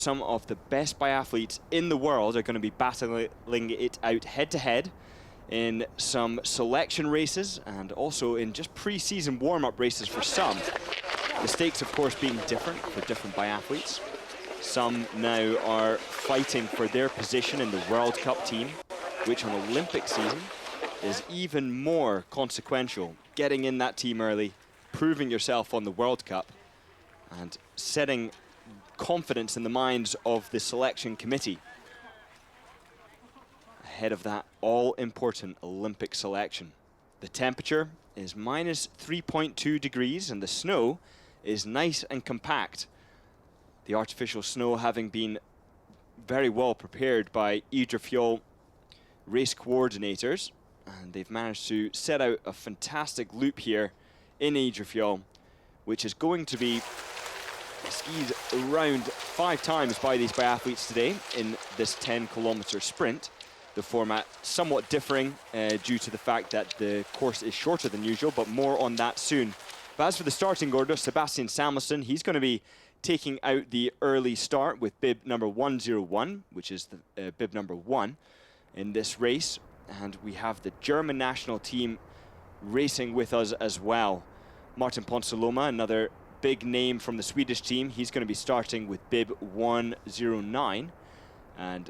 Some of the best biathletes in the world are going to be battling it out head-to-head in some selection races and also in just pre-season warm-up races for some. The stakes, of course, being different for different biathletes. Some now are fighting for their position in the World Cup team, which on Olympic season is even more consequential. Getting in that team early, proving yourself on the World Cup, and setting confidence in the minds of the selection committee ahead of that all-important Olympic selection. The temperature is minus 3.2 degrees and the snow is nice and compact. The artificial snow having been very well prepared by Idre Fjäll race coordinators, and they've managed to set out a fantastic loop here in Idre Fjäll, which is going to be skied around 5 times by these biathletes today in this 10-kilometer sprint. The format somewhat differing due to the fact that the course is shorter than usual, but more on that soon. But as for the starting order, Sebastian Samuelsson, he's going to be taking out the early start with bib number 101, which is the bib number 1 in this race. And we have the German national team racing with us as well. Martin Ponsaloma, another big name from the Swedish team, he's going to be starting with bib 109, and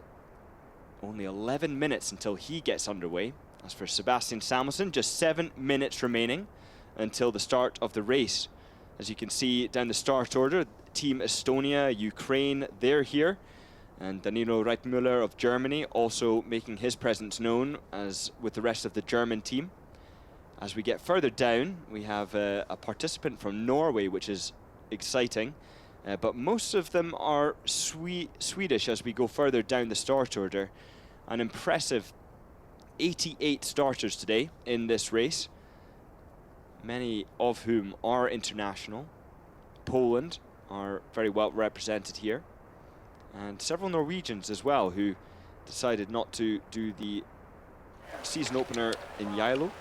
only 11 minutes until he gets underway. As for Sebastian Samuelsson, just 7 minutes remaining until the start of the race. As you can see down the start order, Team Estonia, Ukraine, they're here, and Danilo Reitmüller of Germany also making his presence known as with the rest of the German team. As we get further down, we have a participant from Norway, which is exciting, but most of them are Swedish as we go further down the start order. An impressive 88 starters today in this race, many of whom are international. Poland are very well represented here, and several Norwegians as well who decided not to do the season opener in Geilo.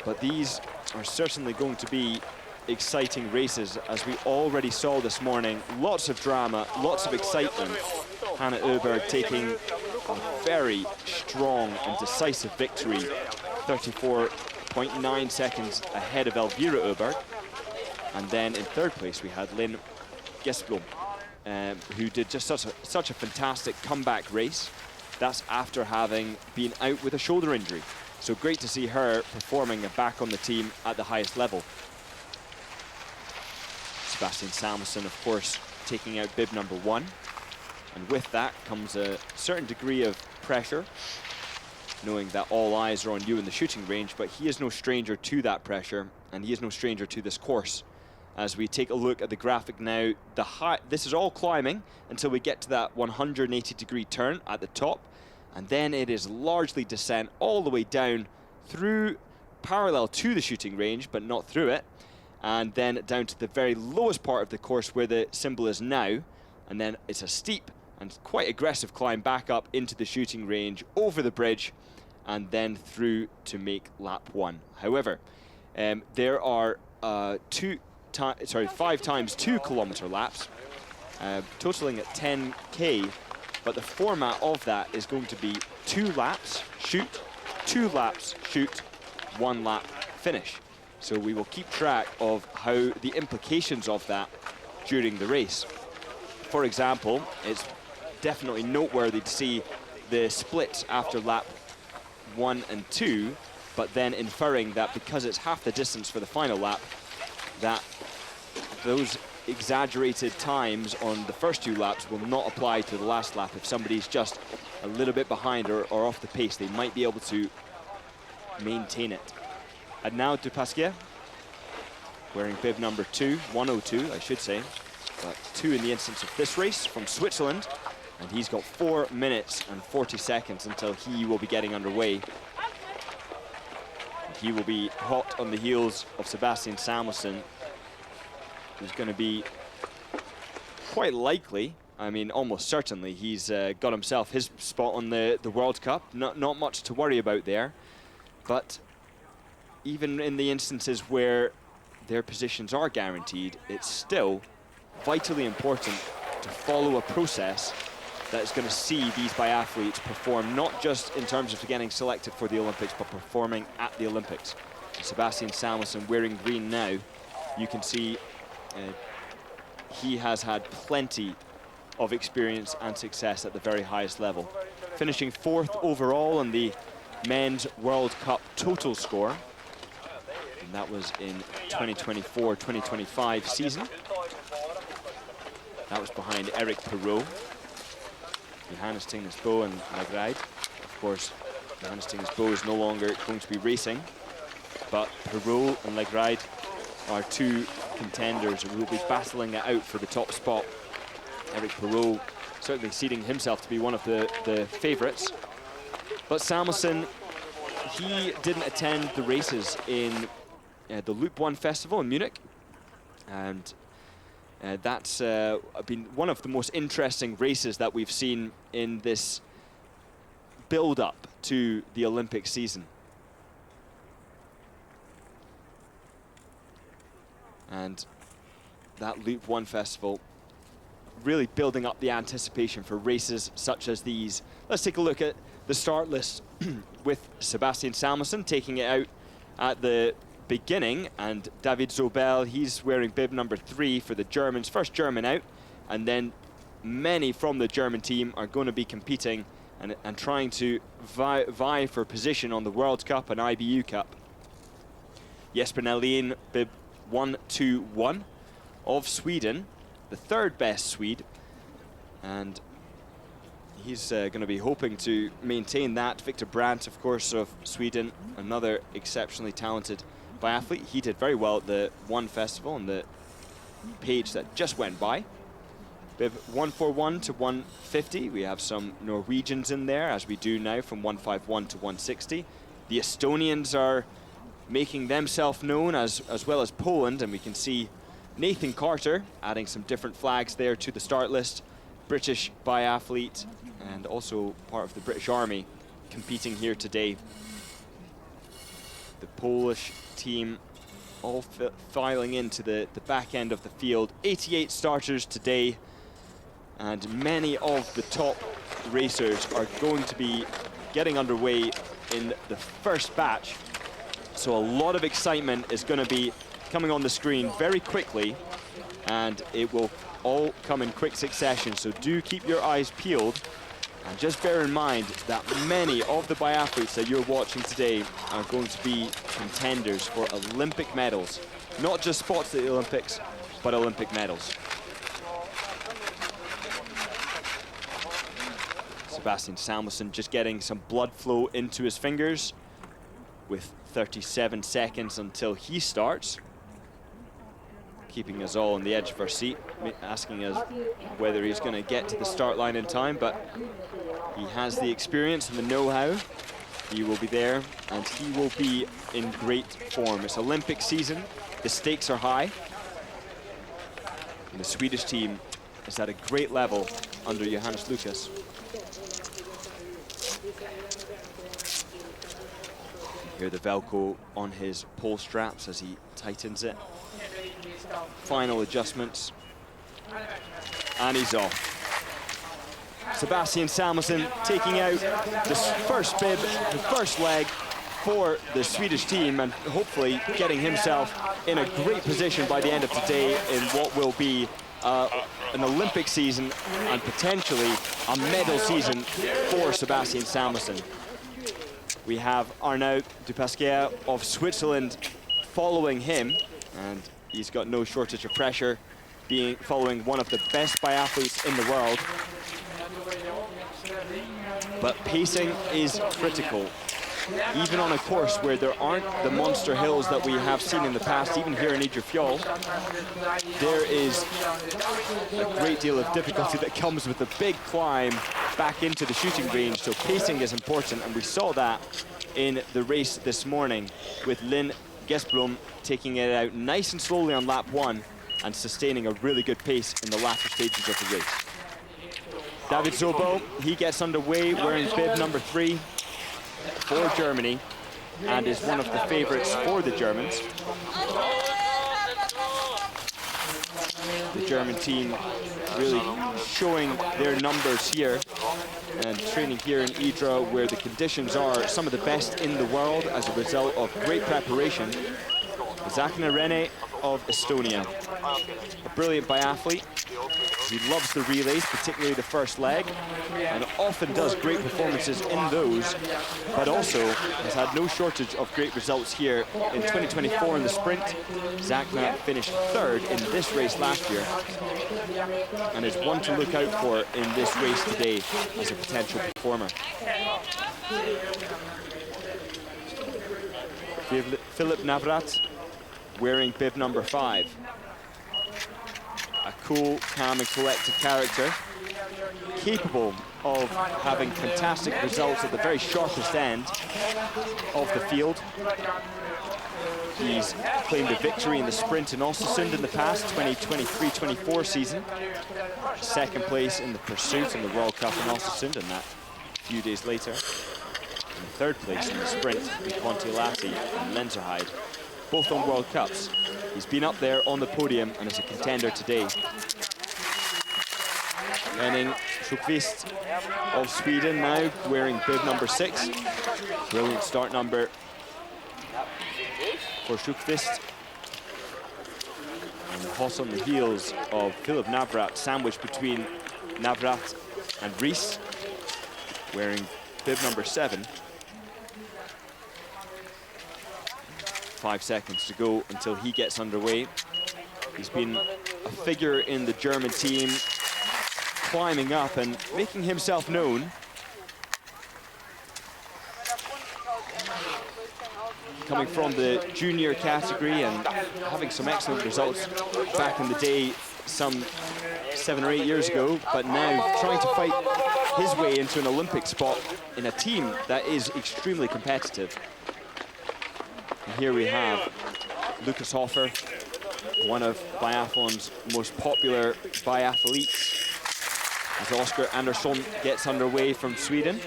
But these are certainly going to be exciting races, as we already saw this morning. Lots of drama, lots of excitement. Hannah Öberg taking a very strong and decisive victory, 34.9 seconds ahead of Elvira Öberg. And then in third place we had Lynn Gesblom, who did just such a fantastic comeback race. That's after having been out with a shoulder injury. So great to see her performing and back on the team at the highest level. Sebastian Samuelsson, of course, taking out bib number 1. And with that comes a certain degree of pressure, knowing that all eyes are on you in the shooting range, but he is no stranger to that pressure, and he is no stranger to this course. As we take a look at the graphic now, this is all climbing until we get to that 180-degree turn at the top, and then it is largely descent all the way down through parallel to the shooting range, but not through it, and then down to the very lowest part of the course where the symbol is now, and then it's a steep and quite aggressive climb back up into the shooting range, over the bridge, and then through to make lap 1. However, there are 5 times 2 kilometer laps, totaling at 10k, but the format of that is going to be 2 laps, shoot, 2 laps, shoot, 1 lap, finish. So we will keep track of how the implications of that during the race. For example, it's definitely noteworthy to see the split after lap 1 and 2, but then inferring that because it's half the distance for the final lap, that those exaggerated times on the first 2 laps will not apply to the last lap. If somebody's just a little bit behind or off the pace, they might be able to maintain it. And now Dupasquier, wearing bib number 2, 102 I should say, but 2 in the instance of this race, from Switzerland, and he's got 4 minutes and 40 seconds until he will be getting underway. And he will be hot on the heels of Sebastian Samuelsson, who's going to be quite likely, I mean almost certainly, he's got himself his spot on the World Cup. Not much to worry about there, but even in the instances where their positions are guaranteed, it's still vitally important to follow a process that is going to see these biathletes perform, not just in terms of getting selected for the Olympics, but performing at the Olympics. Sebastian Samuelsson wearing green now. You can see he has had plenty of experience and success at the very highest level. Finishing 4th overall on the Men's World Cup total score. And that was in 2024-2025 season. That was behind Eric Perrault, Johannes Tingnes-Bø and Legride. Of course, Johannes Tingnes-Bø is no longer going to be racing, but Perrault and Legride are 2 contenders who will be battling it out for the top spot. Eric Perrault certainly seeding himself to be one of the favourites. But Samuelsson, he didn't attend the races in the Loop 1 festival in Munich. And that's been one of the most interesting races that we've seen in this build-up to the Olympic season. And that Loop 1 festival really building up the anticipation for races such as these. Let's take a look at the start list with Sebastian Samuelsson taking it out at the beginning, and David Zobel, he's wearing bib number 3 for the Germans, first German out, and then many from the German team are going to be competing and trying to vie for position on the World Cup and IBU Cup. Jesper Nelin, bib 121 of Sweden, the 3rd best Swede, and he's going to be hoping to maintain that. Victor Brandt, of course, of Sweden, another exceptionally talented biathlete. He did very well at the 1 festival on the page that just went by. Bib 141 to 150. We have some Norwegians in there, as we do now, from 151 to 160. The Estonians are making themselves known, as well as Poland, and we can see Nathan Carter adding some different flags there to the start list. British biathlete and also part of the British Army competing here today. The Polish team all filing into the back end of the field. 88 starters today, and many of the top racers are going to be getting underway in the first batch. So a lot of excitement is going to be coming on the screen very quickly, and it will all come in quick succession. So do keep your eyes peeled, and just bear in mind that many of the biathletes that you're watching today are going to be contenders for Olympic medals. Not just spots at the Olympics, but Olympic medals. Sebastian Samuelsson just getting some blood flow into his fingers with 37 seconds until he starts. Keeping us all on the edge of our seat, asking us whether he's going to get to the start line in time, but he has the experience and the know-how. He will be there, and he will be in great form. It's Olympic season, the stakes are high, and the Swedish team is at a great level under Johannes Lucas. Hear the Velcro on his pole straps as he tightens it. Final adjustments, and he's off. Sebastian Samuelsson taking out the first bib, the first leg for the Swedish team, and hopefully getting himself in a great position by the end of today in what will be an Olympic season and potentially a medal season for Sebastian Samuelsson. We have Arnaud Dupasquier of Switzerland following him, and he's got no shortage of pressure, following one of the best biathletes in the world. But pacing is critical. Even on a course where there aren't the monster hills that we have seen in the past, even here in Idre Fjäll, there is a great deal of difficulty that comes with the big climb back into the shooting range. So pacing is important, and we saw that in the race this morning with Lynn Gesblom taking it out nice and slowly on lap 1 and sustaining a really good pace in the latter stages of the race. David Zobel, he gets underway wearing bib number 3 for Germany and is one of the favorites for the Germans. The German team really showing their numbers here and training here in Idre, where the conditions are some of the best in the world as a result of great preparation. Zakna Rene of Estonia, a brilliant biathlete. He loves the relays, particularly the first leg, and often does great performances in those, but also has had no shortage of great results here. In 2024 in the sprint, Zakna finished 3rd in this race last year, and is one to look out for in this race today as a potential performer. Philip Navrat, wearing bib number 5. A cool, calm and collected character, capable of having fantastic results at the very sharpest end of the field. He's claimed a victory in the sprint in Östersund in the past 2023-24 season. 2nd place in the pursuit in the World Cup in Östersund, and that a few days later. And 3rd place in the sprint in Kontiolahti and Lenzerheide, both on World Cups. He's been up there on the podium and is a contender today. Henning Sjöqvist of Sweden now wearing bib number 6. Brilliant start number for Sjöqvist. And hot on the heels of Philip Navrat, sandwiched between Navrat and Rees, wearing bib number 7. 5 seconds to go until he gets underway. He's been a figure in the German team, climbing up and making himself known. Coming from the junior category and having some excellent results back in the day, some 7 or 8 years ago, but now trying to fight his way into an Olympic spot in a team that is extremely competitive. And here we have Lucas Hofer, one of biathlon's most popular biathletes, as Oscar Andersson gets underway from Sweden.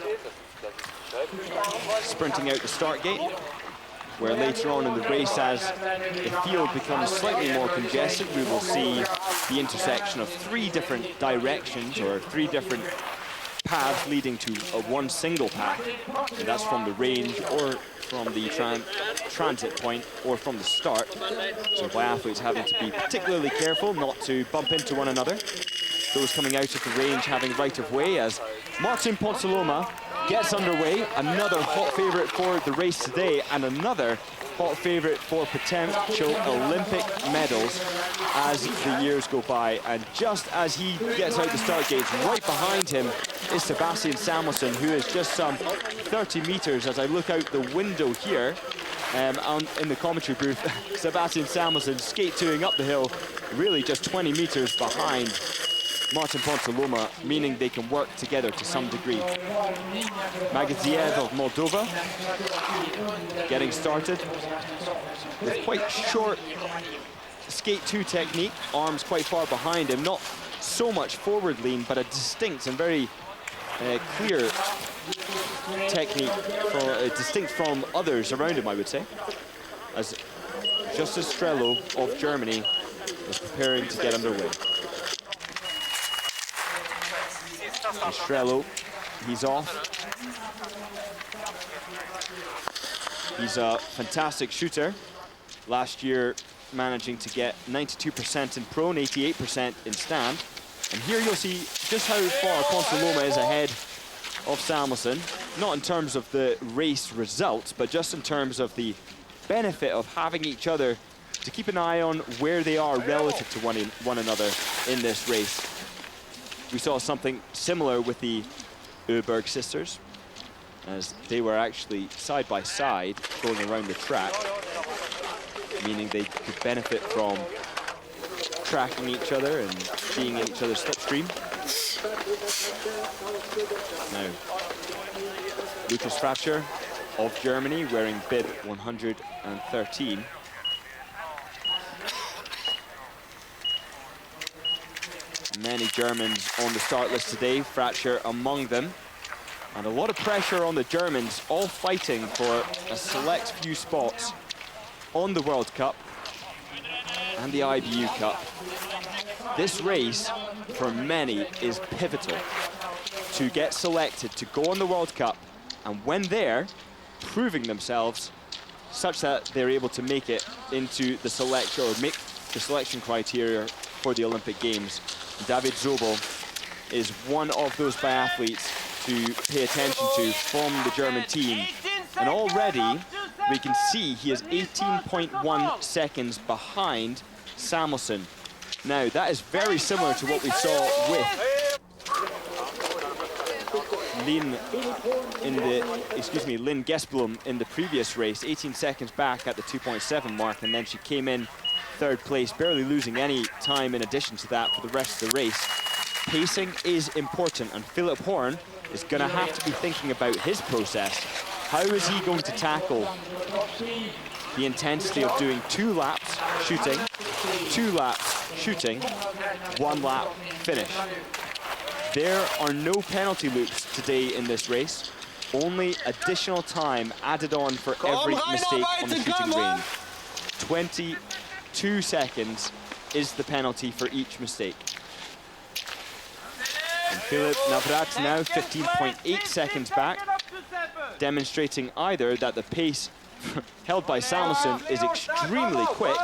Sprinting out the start gate, where later on in the race, as the field becomes slightly more congested, we will see the intersection of 3 different directions, or 3 different paths leading to one single path. And that's from the range, or from the transit point, or from the start. So biathletes having to be particularly careful not to bump into one another. Those coming out of the range having right of way, as Martin Ponsaloma gets underway, another hot favorite for the race today, and another hot favorite for potential Olympic medals as the years go by. And just as he gets out the start gates, right behind him is Sebastian Samuelsson, who is just some 30 meters, as I look out the window here in the commentary booth. Sebastian Samuelsson skate-toing up the hill, really just 20 meters behind Martin Ponsaloma, meaning they can work together to some degree. Magadziev of Moldova getting started with quite short skate 2 technique, arms quite far behind him, not so much forward lean, but a distinct and very clear technique, distinct from others around him, I would say, as Justus Strello of Germany is preparing to get underway. Strello, he's off. He's a fantastic shooter. Last year, managing to get 92% in pro and 88% in stand. And here you'll see just how far Ponsaloma is ahead of Samuelsson, not in terms of the race results, but just in terms of the benefit of having each other to keep an eye on where they are relative to one another in this race. We saw something similar with the Öberg sisters, as they were actually side by side going around the track, meaning they could benefit from tracking each other and being in each other's slipstream. Now, Lukas Fratscher of Germany wearing bib 113. Many Germans on the start list today, Fratscher among them. And a lot of pressure on the Germans, all fighting for a select few spots on the World Cup and the IBU Cup. this race, for many, is pivotal to get selected to go on the World Cup, and when there, proving themselves such that they're able to make it into the selection, or make the selection criteria for the Olympic Games. David Zobel is one of those biathletes to pay attention to from the German team. And already we can see he is 18.1 seconds behind Samuelsson. Now that is very similar to what we saw with Lynn Gesblom in the previous race, 18 seconds back at the 2.7 mark, and then she came in third place, barely losing any time in addition to that for the rest of the race. Pacing is important, and Philip Horn is going to have to be thinking about his process. How is he going to tackle the intensity of doing 2 laps shooting, 2 laps shooting, 1 lap finish? There are no penalty loops today in this race. Only additional time added on for every mistake on the shooting range. 22 seconds is the penalty for each mistake. And Philip Navrat now 15.8 seconds back, demonstrating either that the pace held by Samuelsson is extremely quick,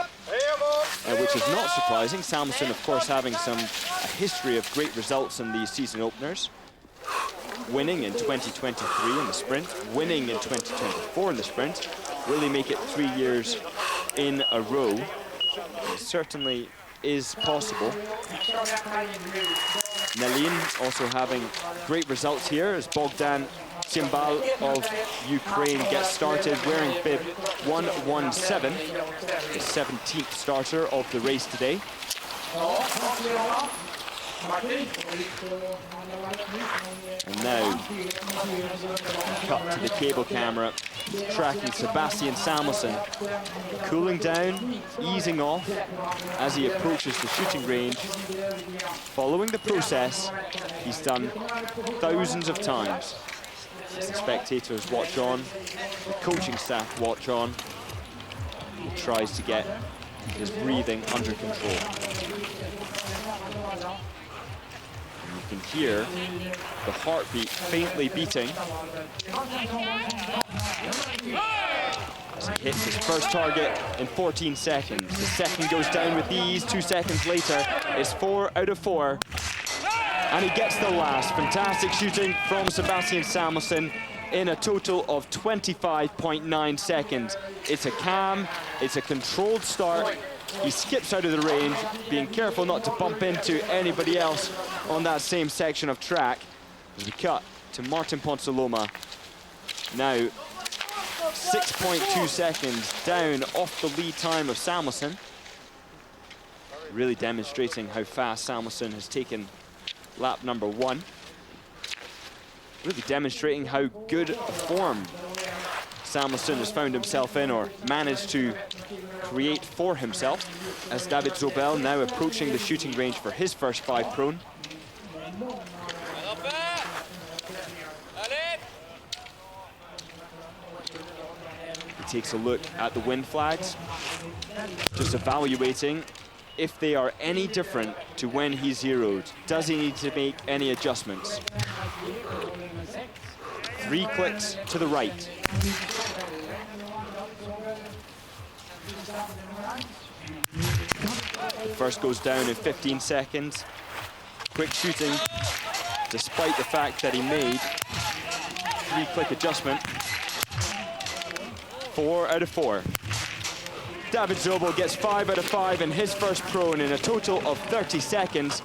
which is not surprising. Samuelsson, of course, having a history of great results in these season openers, winning in 2023 in the sprint, winning in 2024 in the sprint, really make it 3 years in a row. It certainly is possible. Nelin also having great results here as Bogdan Tsimbal of Ukraine gets started wearing bib 117, the 17th starter of the race today. And now, cut to the cable camera, tracking Sebastian Samuelsson, cooling down, easing off as he approaches the shooting range, following the process he's done thousands of times. As the spectators watch on, the coaching staff watch on, he tries to get his breathing under control. You can hear the heartbeat faintly beating as he hits his first target in 14 seconds. The second goes down with ease. 2 seconds later, it's 4 out of 4. And he gets the last. Fantastic shooting from Sebastian Samuelsson in a total of 25.9 seconds. It's a calm, it's a controlled start. He skips out of the range, being careful not to bump into anybody else on that same section of track. As we cut to Martin Ponsaloma. Now, 6.2 seconds down off the lead time of Samuelsson. Really demonstrating how fast Samuelsson has taken lap number 1. Really demonstrating how good a form Samuelsson has found himself in, or managed to create for himself, as David Zobel now approaching the shooting range for his first 5 prone. He takes a look at the wind flags, just evaluating if they are any different to when he zeroed. Does he need to make any adjustments? 3 clicks to the right. The first goes down in 15 seconds. Quick shooting, despite the fact that he made 3-click adjustment. 4 out of 4. David Zobel gets 5 out of 5 in his first prone in a total of 30 seconds.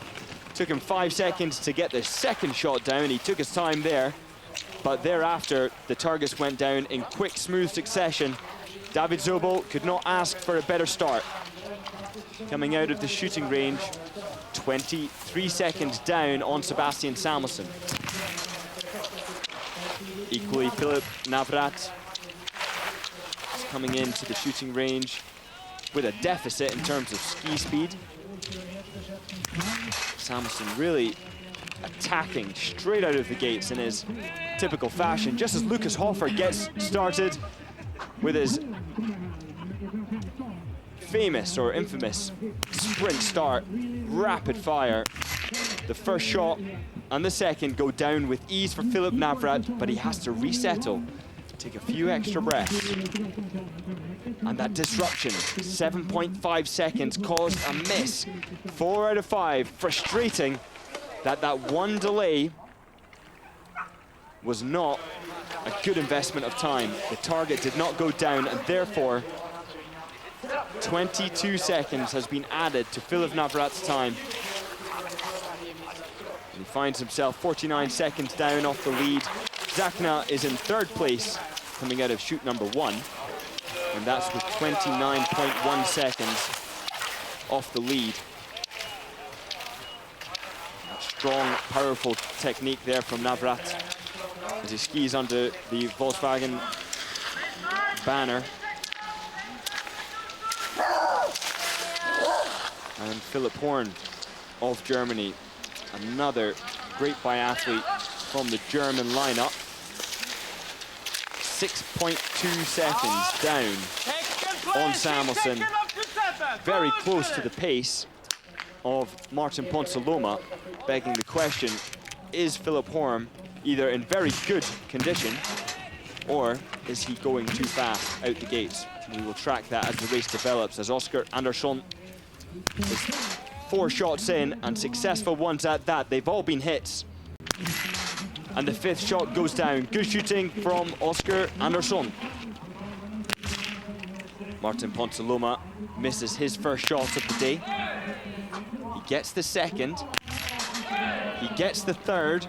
Took him 5 seconds to get the second shot down. He took his time there, but thereafter the targets went down in quick, smooth succession. David Zobel could not ask for a better start. Coming out of the shooting range, 23 seconds down on Sebastian Samuelsson. Equally, Philip Navrat is coming into the shooting range with a deficit in terms of ski speed. Samuelsson really attacking straight out of the gates in his typical fashion, just as Lucas Hofer gets started with his famous or infamous sprint start rapid fire. The first shot and the second go down with ease for Filip Navrat, but he has to resettle, take a few extra breaths. And that disruption, 7.5 seconds, caused a miss. 4 out of 5, frustrating that one delay was not a good investment of time. The target did not go down, and therefore 22 seconds has been added to Filip Navrat's time. And he finds himself 49 seconds down off the lead. Zakna is in third place, coming out of chute number 1. And that's with 29.1 seconds off the lead. A strong, powerful technique there from Navrat as he skis under the Volkswagen banner. And Philipp Horn of Germany, another great biathlete from the German lineup. 6.2 seconds down on Samuelsson. Very close to the pace of Martin Ponsiluoma, begging the question, is Philipp Horn either in very good condition or is he going too fast out the gates? We will track that as the race develops, as Oscar Andersson is 4 shots in, and successful ones at that. They've all been hits. And the 5th shot goes down. Good shooting from Oscar Andersson. Martin Ponsiluoma misses his first shot of the day. He gets the second. He gets the third.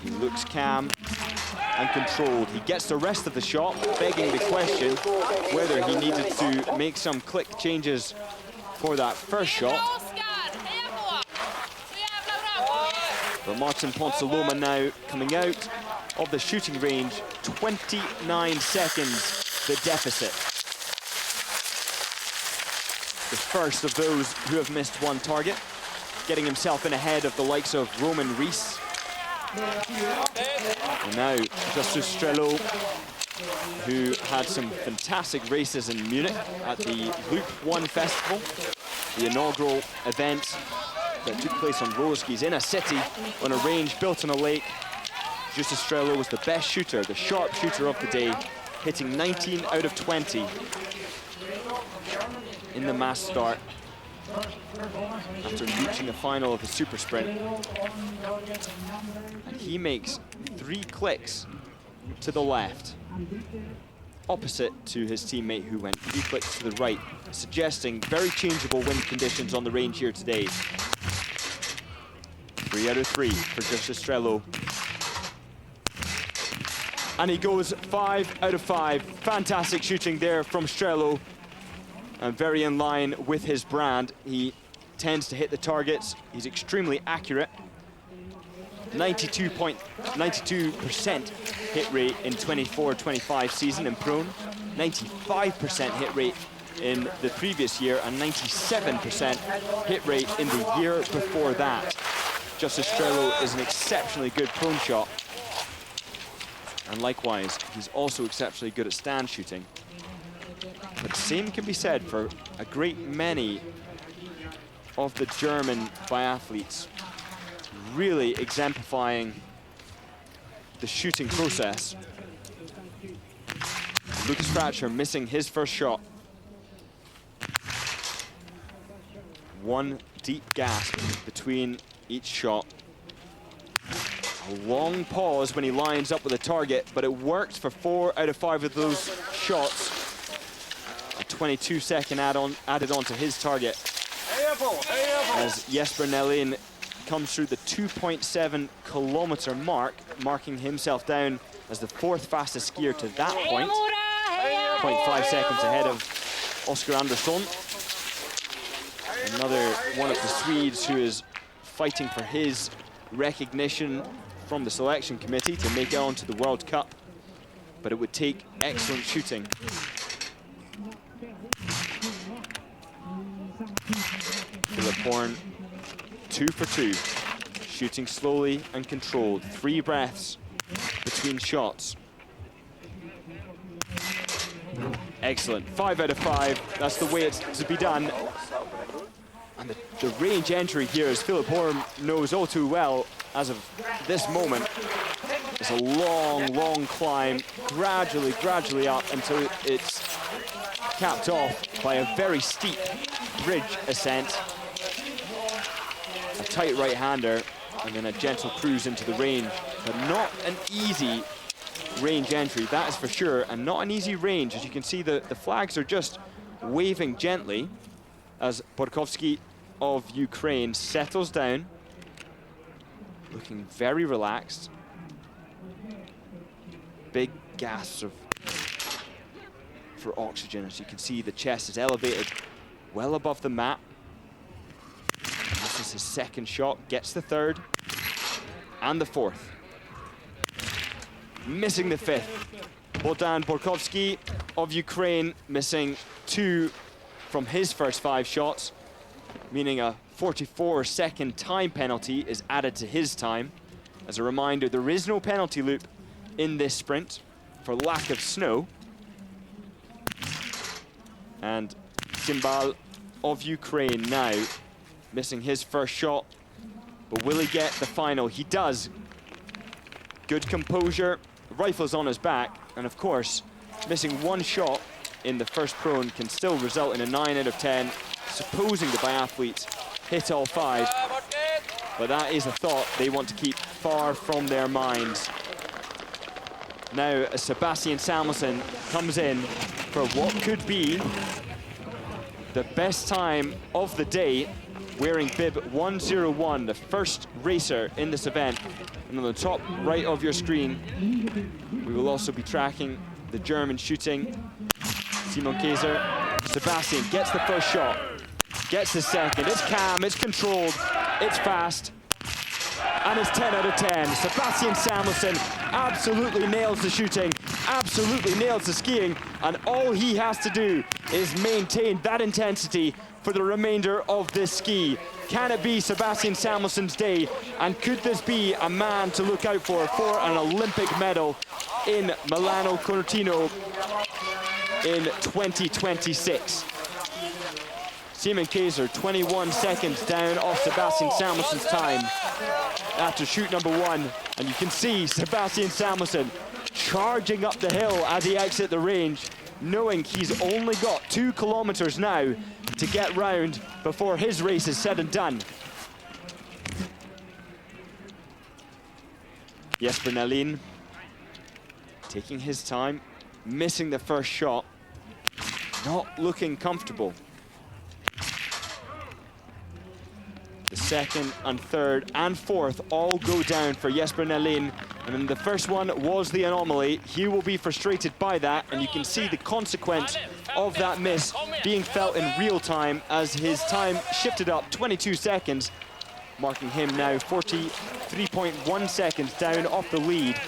He looks calm and controlled. He gets the rest of the shot, begging the question whether he needed to make some click changes for that first shot. But Martin Ponsiluoma now coming out of the shooting range, 29 seconds the deficit. The first of those who have missed one target, getting himself in ahead of the likes of Roman Rees. And now Justus Strelo, who had some fantastic races in Munich at the Loop 1 Festival, the inaugural event that took place on roller skis in a city on a range built on a lake. Justus Strelo was the best shooter, the sharp shooter of the day, hitting 19 out of 20 in the mass start after reaching the final of the super sprint. And he makes 3 clicks to the left, opposite to his teammate who went 3 clicks to the right, suggesting very changeable wind conditions on the range here today. 3 out of 3 for Justus Strelo. And he goes 5 out of 5. Fantastic shooting there from Strelo. And very in line with his brand. He tends to hit the targets. He's extremely accurate. 92% hit rate in 24-25 season in prone. 95% hit rate in the previous year, and 97% hit rate in the year before that. Justus Strelo is an exceptionally good prone shot. And likewise, he's also exceptionally good at stand shooting. But the same can be said for a great many of the German biathletes, really exemplifying the shooting process. Lucas Fratscher missing his first shot. One deep gasp between each shot. A long pause when he lines up with a target, but it worked for 4 out of 5 of those shots. A 22-second added on to his target. As Jesper Nelin comes through the 2.7-kilometer mark, marking himself down as the 4th fastest skier to that point. 0.5 seconds ahead of Oscar Andersson. Another one of the Swedes who is fighting for his recognition from the selection committee to make it onto the World Cup. But it would take excellent shooting. Philipp Horn, 2 for 2. Shooting slowly and controlled. 3 breaths between shots. Excellent. 5 out of 5. That's the way it's to be done. And the range entry here, as Philip Horn knows all too well, as of this moment, is a long, long climb, gradually up until it's capped off by a very steep bridge ascent. A tight right-hander, and then a gentle cruise into the range. But not an easy range entry, that is for sure, and not an easy range. As you can see, the flags are just waving gently as Borkovsky of Ukraine settles down, looking very relaxed. Big gasps for oxygen. As you can see, the chest is elevated well above the mat. This is his second shot, gets the third and the fourth. Missing the fifth. Bogdan Borkovsky of Ukraine missing 2 from his first 5 shots, meaning a 44-second time penalty is added to his time. As a reminder, there is no penalty loop in this sprint for lack of snow. And Cymbal of Ukraine now missing his first shot, but will he get the final? He does. Good composure, rifles on his back, and of course, missing 1 shot in the first prone can still result in a 9 out of 10, supposing the biathletes hit all 5. But that is a thought they want to keep far from their minds. Now, Sebastian Samuelsson comes in for what could be the best time of the day, wearing bib 101, the first racer in this event. And on the top right of your screen, we will also be tracking the German shooting. Simon Kaiser. Sebastian gets the first shot, gets the second. It's calm, it's controlled, it's fast, and it's 10 out of 10. Sebastian Samuelsson absolutely nails the shooting, absolutely nails the skiing, and all he has to do is maintain that intensity for the remainder of this ski. Can it be Sebastian Samuelsson's day? And could this be a man to look out for an Olympic medal in Milano Cortina in 2026? Simon Kaiser, 21 seconds down off Sebastian Samuelsson's time after shoot number 1. And you can see Sebastian Samuelsson charging up the hill as he exits the range, knowing he's only got 2 kilometers now to get round before his race is said and done. Jesper Nalin taking his time, missing the first shot, not looking comfortable. The second and third and fourth all go down for Jesper Nalin. And then the first one was the anomaly. He will be frustrated by that, and you can see the consequence of that miss being felt in real time as his time shifted up 22 seconds, marking him now 43.1 seconds down off the lead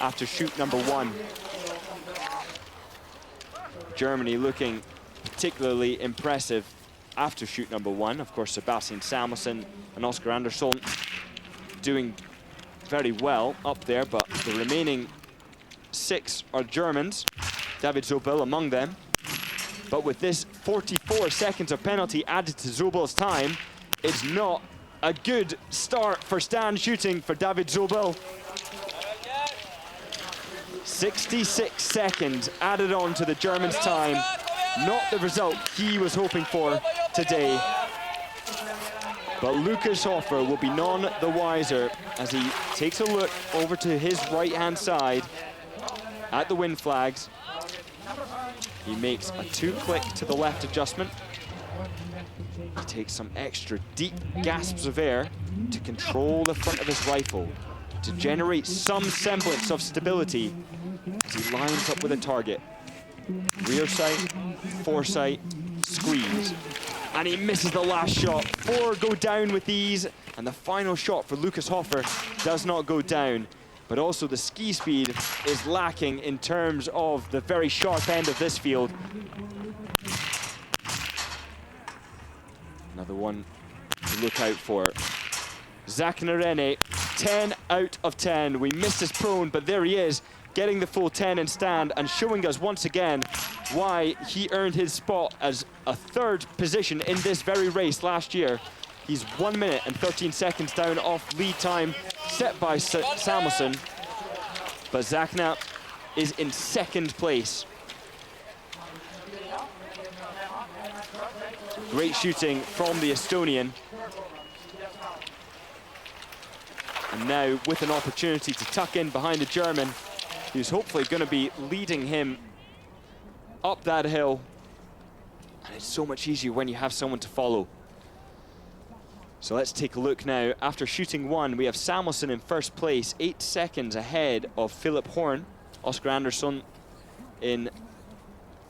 after shoot number 1. Germany looking particularly impressive after shoot number 1. Of course, Sebastian Samuelsson and Oscar Andersson doing very well up there, but the remaining 6 are Germans, David Zobel among them. But with this 44 seconds of penalty added to Zobel's time, it's not a good start for stand shooting for David Zobel. 66 seconds added on to the German's time. Not the result he was hoping for today. But Lukas Hofer will be none the wiser as he takes a look over to his right-hand side at the wind flags. He makes a 2-click to the left adjustment. He takes some extra deep gasps of air to control the front of his rifle, to generate some semblance of stability as he lines up with a target. Rear sight, foresight, squeeze. And he misses the last shot. 4 go down with ease, and the final shot for Lukas Hofer does not go down. But also the ski speed is lacking in terms of the very sharp end of this field. Another one to look out for. Zach Narene, 10 out of 10. We missed his prone, but there he is, getting the full 10 in stand and showing us once again why he earned his spot as a third position in this very race last year. He's 1 minute and 13 seconds down off lead time set by Samuelsson. But Zakna is in second place. Great shooting from the Estonian. And now with an opportunity to tuck in behind the German, who's hopefully going to be leading him up that hill. And it's so much easier when you have someone to follow. So let's take a look now. After shooting one, we have Samuelsson in first place, 8 seconds ahead of Philip Horn. Oscar Andersson in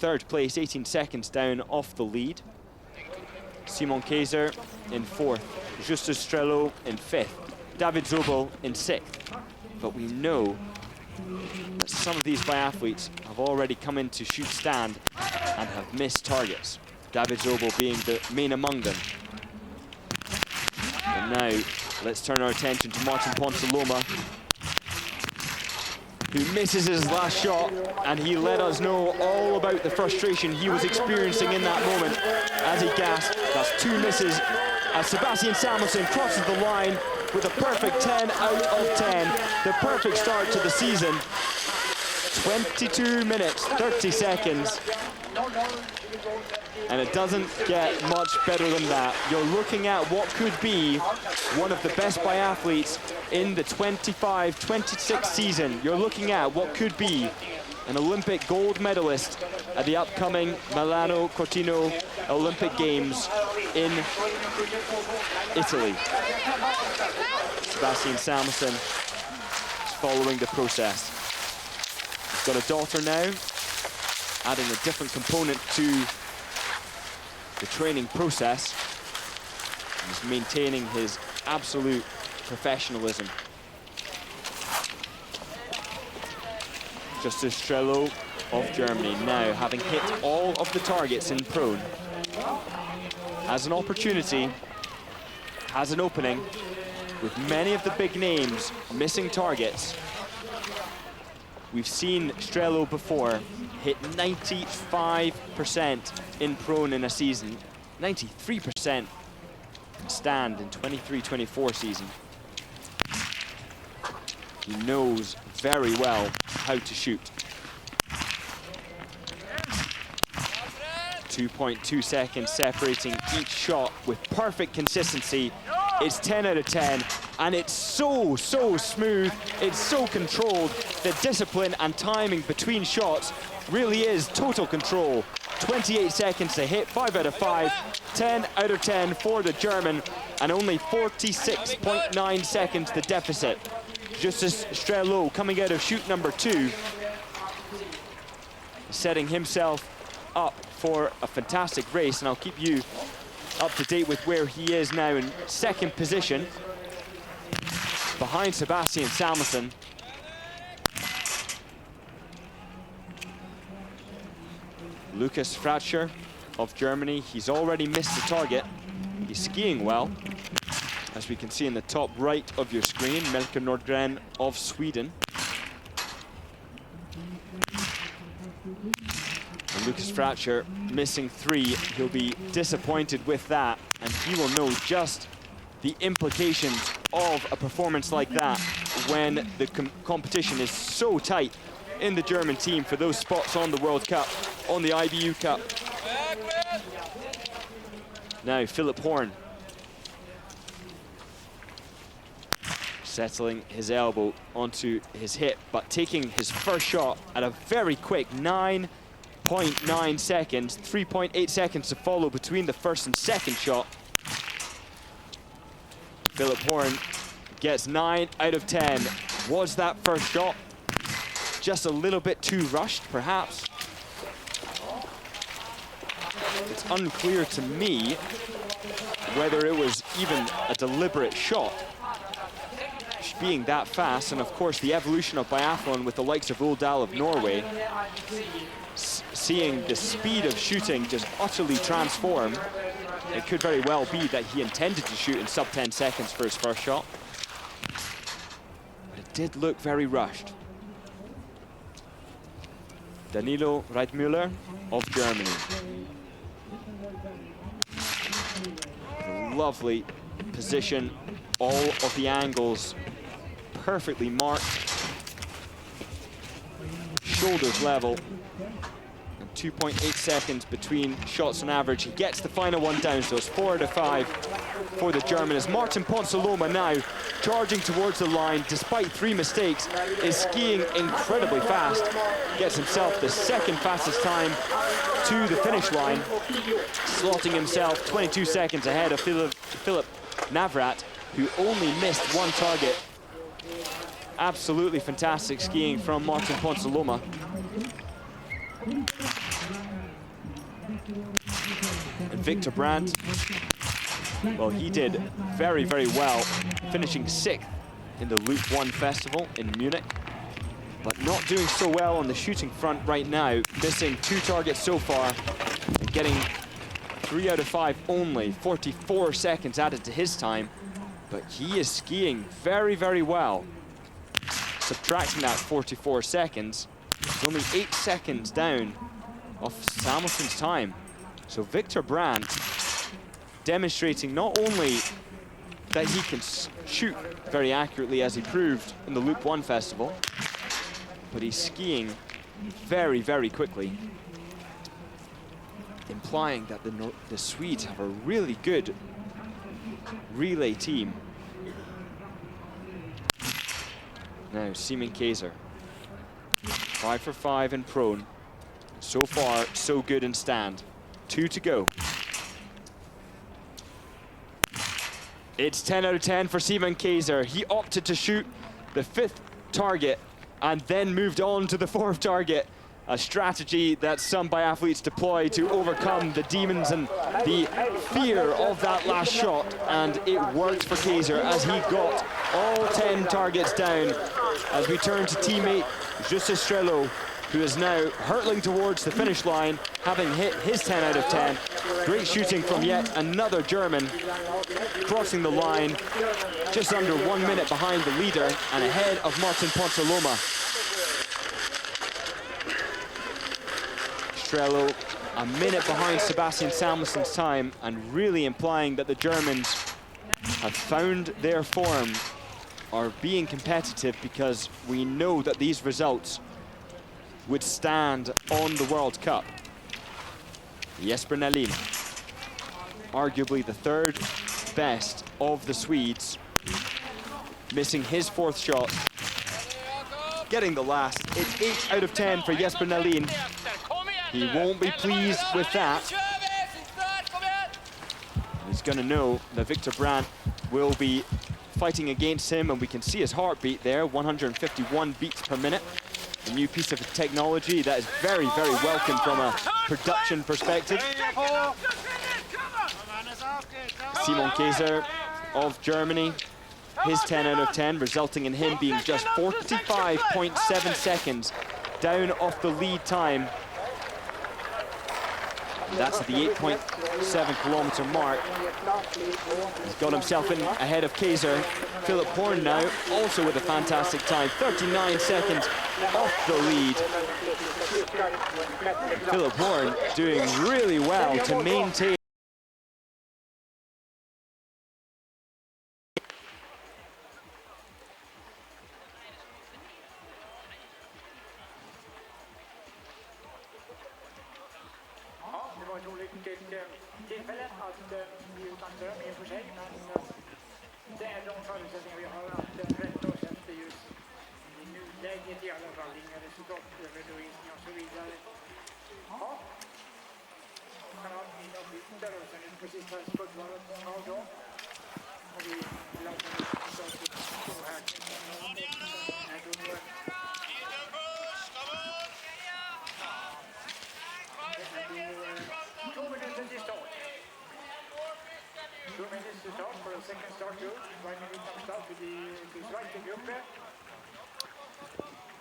third place, 18 seconds down off the lead. Simon Kaiser in fourth. Justus Strelo in fifth. David Zobel in sixth. But we know that some of these biathletes have already come in to shoot stand and have missed targets. David Zobel being the main among them. And now let's turn our attention to Martin Ponsaloma, who misses his last shot, and he let us know all about the frustration he was experiencing in that moment as he gasped. That's 2 misses as Sebastian Samuelsson crosses the line with a perfect 10 out of 10. The perfect start to the season. 22 minutes, 30 seconds. And it doesn't get much better than that. You're looking at what could be one of the best biathletes in the 25-26 season. You're looking at what could be an Olympic gold medalist at the upcoming Milano Cortina Olympic Games in Italy. Sebastian Samuelsson is following the process. He's got a daughter now, adding a different component to the training process. He's maintaining his absolute professionalism. Justus Strelo of Germany now, having hit all of the targets in prone, has an opportunity, has an opening, with many of the big names missing targets. We've seen Strelo before hit 95% in prone in a season, 93% stand in 23-24 season. He knows very well how to shoot. 2.2 seconds separating each shot with perfect consistency. It's 10 out of 10, and it's so smooth, it's so controlled. The discipline and timing between shots really is total control. 28 seconds to hit, 5 out of 5, 10 out of 10 for the German, and only 46.9 seconds the deficit. Justus Strelo coming out of shoot number 2, setting himself up for a fantastic race, and I'll keep you up to date with where he is now in second position, behind Sebastian Samuelsson. Lukas Fratscher of Germany, he's already missed the target. He's skiing well, as we can see in the top right of your screen. Melker Nordgren of Sweden. And Lukas Fratscher missing 3. He'll be disappointed with that, and he will know just the implications of a performance like that when the competition is so tight in the German team for those spots on the World Cup, on the IBU Cup. Now Philip Horn settling his elbow onto his hip, but taking his first shot at a very quick 9.9 seconds, 3.8 seconds to follow between the first and second shot. Philip Horn gets 9 out of 10. Was that first shot just a little bit too rushed, perhaps? It's unclear to me whether it was even a deliberate shot, being that fast. And of course the evolution of biathlon with the likes of Uldal of Norway, seeing the speed of shooting just utterly transform. It could very well be that he intended to shoot in sub 10 seconds for his first shot, but it did look very rushed. Danilo Reitmüller of Germany. A lovely position, all of the angles perfectly marked. Shoulders level. 2.8 seconds between shots on average. He gets the final one down, so it's 4 out of 5 for the German. As Martin Ponsaloma now charging towards the line, despite 3 mistakes, is skiing incredibly fast. Gets himself the second fastest time to the finish line, slotting himself 22 seconds ahead of Philip Navrat, who only missed 1 target. Absolutely fantastic skiing from Martin Ponsaloma. And Victor Brandt, well, he did very, very well, finishing 6th in the Loop 1 festival in Munich, but not doing so well on the shooting front right now, missing 2 targets so far and getting 3 out of 5 only, 44 seconds added to his time, but he is skiing very, very well. Subtracting that 44 seconds, it's only 8 seconds down of Samuelsson's time. So Victor Brandt demonstrating not only that he can shoot very accurately, as he proved in the Loop 1 festival, but he's skiing very, very quickly, implying that the Swedes have a really good relay team. Now, Simon Kaiser, 5 for 5 in prone. So far, so good in stand. 2 to go. It's 10 out of 10 for Simon Kaiser. He opted to shoot the 5th target and then moved on to the 4th target. A strategy that some biathletes deploy to overcome the demons and the fear of that last shot. And it worked for Kaiser as he got all 10 targets down. As we turn to teammate Justus Strelo, who is now hurtling towards the finish line, having hit his 10 out of 10. Great shooting from yet another German, crossing the line just under 1 minute behind the leader and ahead of Martin Ponsaloma. Strelo a minute behind Sebastian Samuelsson's time, and really implying that the Germans have found their form, are being competitive, because we know that these results would stand on the World Cup. Jesper Nalin, arguably the 3rd best of the Swedes, missing his 4th shot, getting the last. It's 8 out of 10 for Jesper Nalin. He won't be pleased with that. He's going to know that Victor Brandt will be fighting against him, and we can see his heartbeat there, 151 beats per minute. A new piece of technology that is very, very welcome from a production perspective. Simon Kaiser of Germany, his 10 out of 10, resulting in him being just 45.7 seconds down off the lead time. That's at the 8.7 kilometer mark. He's got himself in ahead of Kaiser. Philip Horn now, also with a fantastic time, 39 seconds off the lead. Philip Horn doing really well to maintain. Tillfälle att ge ut andra med för sig, men det är de förutsättningar vi har att rätta oss efter just i nuläget i alla fall, inga resultatredovisningar och så vidare. Ja, kanal mina byter och sen är det precis här skuldvaret av då. Och vi laddar så här.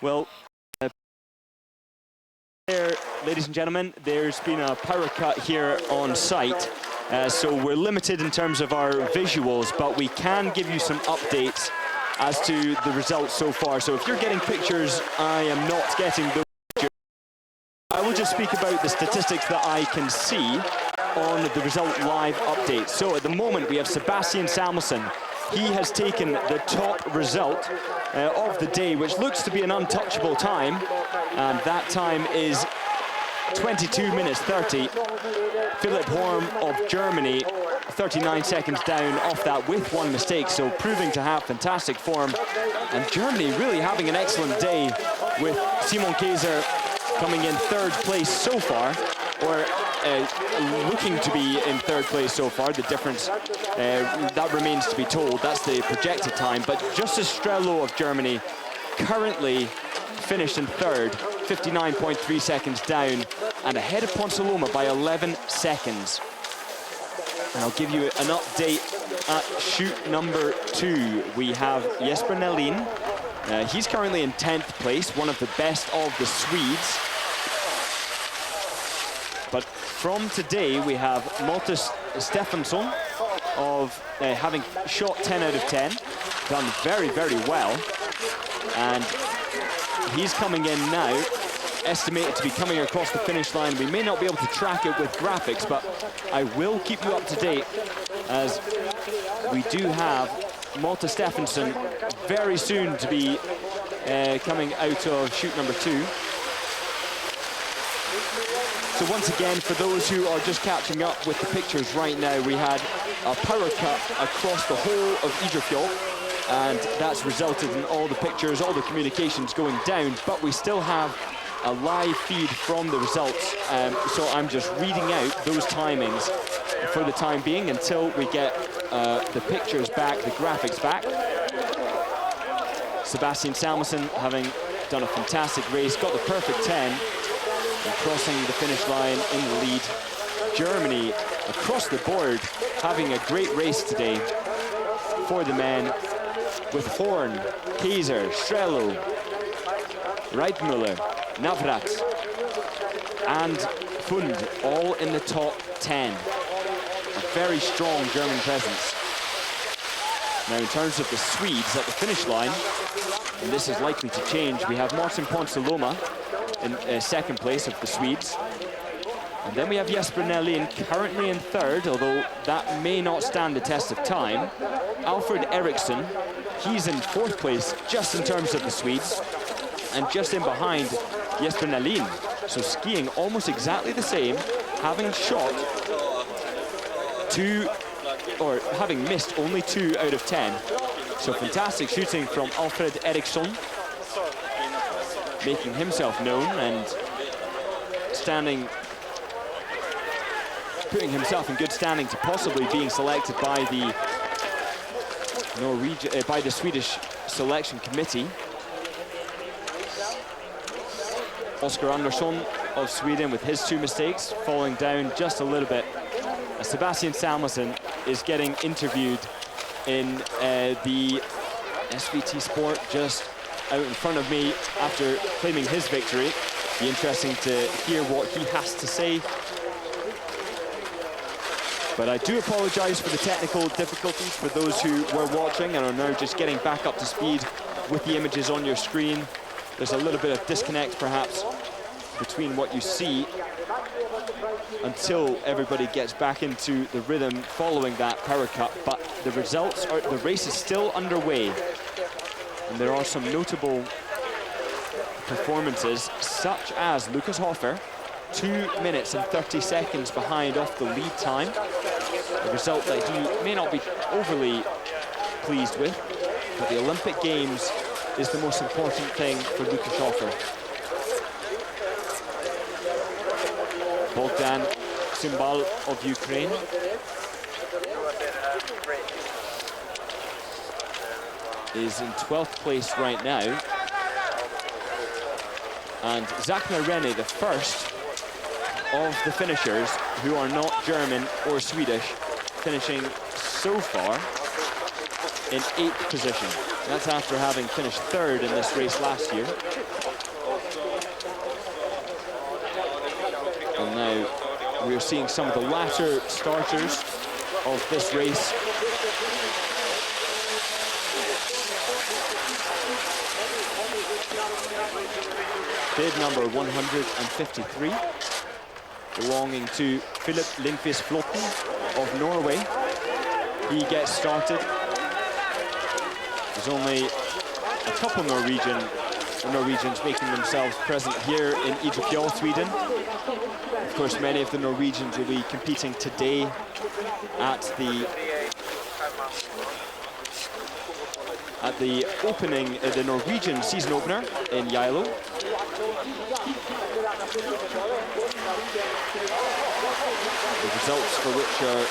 Well, there, ladies and gentlemen, there's been a power cut here on site, so we're limited in terms of our visuals, but we can give you some updates as to the results so far. So if you're getting pictures, I am not getting those. just speak about the statistics that I can see on the result live update. So at the moment we have Sebastian Samuelsson. He has taken the top result of the day, which looks to be an untouchable time, and that time is 22 minutes 30. Philipp Horm of Germany 39 seconds down off that with one mistake, so proving to have fantastic form. And Germany really having an excellent day, with Simon Kaiser coming in third place so far, or looking to be in third place so far. The difference, that remains to be told. That's the projected time. But Justus Strello of Germany currently finished in third, 59.3 seconds down, and ahead of Ponsaloma by 11 seconds. And I'll give you an update at chute number 2. We have Jesper Nelin. He's currently in 10th place, one of the best of the Swedes. But from today, we have Malte Stefansson of having shot 10 out of 10, done very, very well. And he's coming in now, estimated to be coming across the finish line. We may not be able to track it with graphics, but I will keep you up to date, as we do have Malte Stefansson very soon to be coming out of chute number 2. So once again, for those who are just catching up with the pictures right now, we had a power cut across the whole of Idre Fjäll, and that's resulted in all the pictures, all the communications going down, but we still have a live feed from the results, so I'm just reading out those timings for the time being until we get the pictures back, the graphics back. Sebastian Samuelsson, having done a fantastic race, got the perfect 10, and crossing the finish line in the lead. Germany, across the board, having a great race today for the men, with Horn, Kaiser, Strello, Reitmüller, Navrat, and Fund, all in the top 10. A very strong German presence. Now, in terms of the Swedes at the finish line, and this is likely to change, we have Martin Ponsaloma in second place of the Swedes. And then we have Jesper Nelin currently in third, although that may not stand the test of time. Alfred Eriksson, he's in fourth place just in terms of the Swedes, and just in behind Jesper Nelin. So skiing almost exactly the same, having shot 2, or having missed only 2 out of 10. So fantastic shooting from Alfred Eriksson, making himself known and putting himself in good standing to possibly being selected by the by the Swedish selection committee. Oscar Andersson of Sweden with his 2 mistakes, falling down just a little bit. Sebastian Samuelsson is getting interviewed in the SVT Sport just out in front of me after claiming his victory. Be interesting to hear what he has to say. But I do apologize for the technical difficulties for those who were watching and are now just getting back up to speed with the images on your screen. There's a little bit of disconnect perhaps between what you see until everybody gets back into the rhythm following that power cut. But the results are, the race is still underway, and there are some notable performances, such as Lucas Hofer, 2 minutes and 30 seconds behind off the lead time, a result that he may not be overly pleased with, but the Olympic Games is the most important thing for Lucas Hofer. Bogdan Cymbal of Ukraine is in 12th place right now, and Zachner Rene, the first of the finishers who are not German or Swedish, finishing so far in 8th position. That's after having finished 3rd in this race last year. And now we're seeing some of the latter starters of this race. bib number 153, belonging to Philip Lindqvist Flotten of Norway. He gets started. There's only a couple Norwegians making themselves present here in Idre Fjäll, Sweden. Of course, many of the Norwegians will be competing today at the opening, the Norwegian season opener in Geilo. The results for which are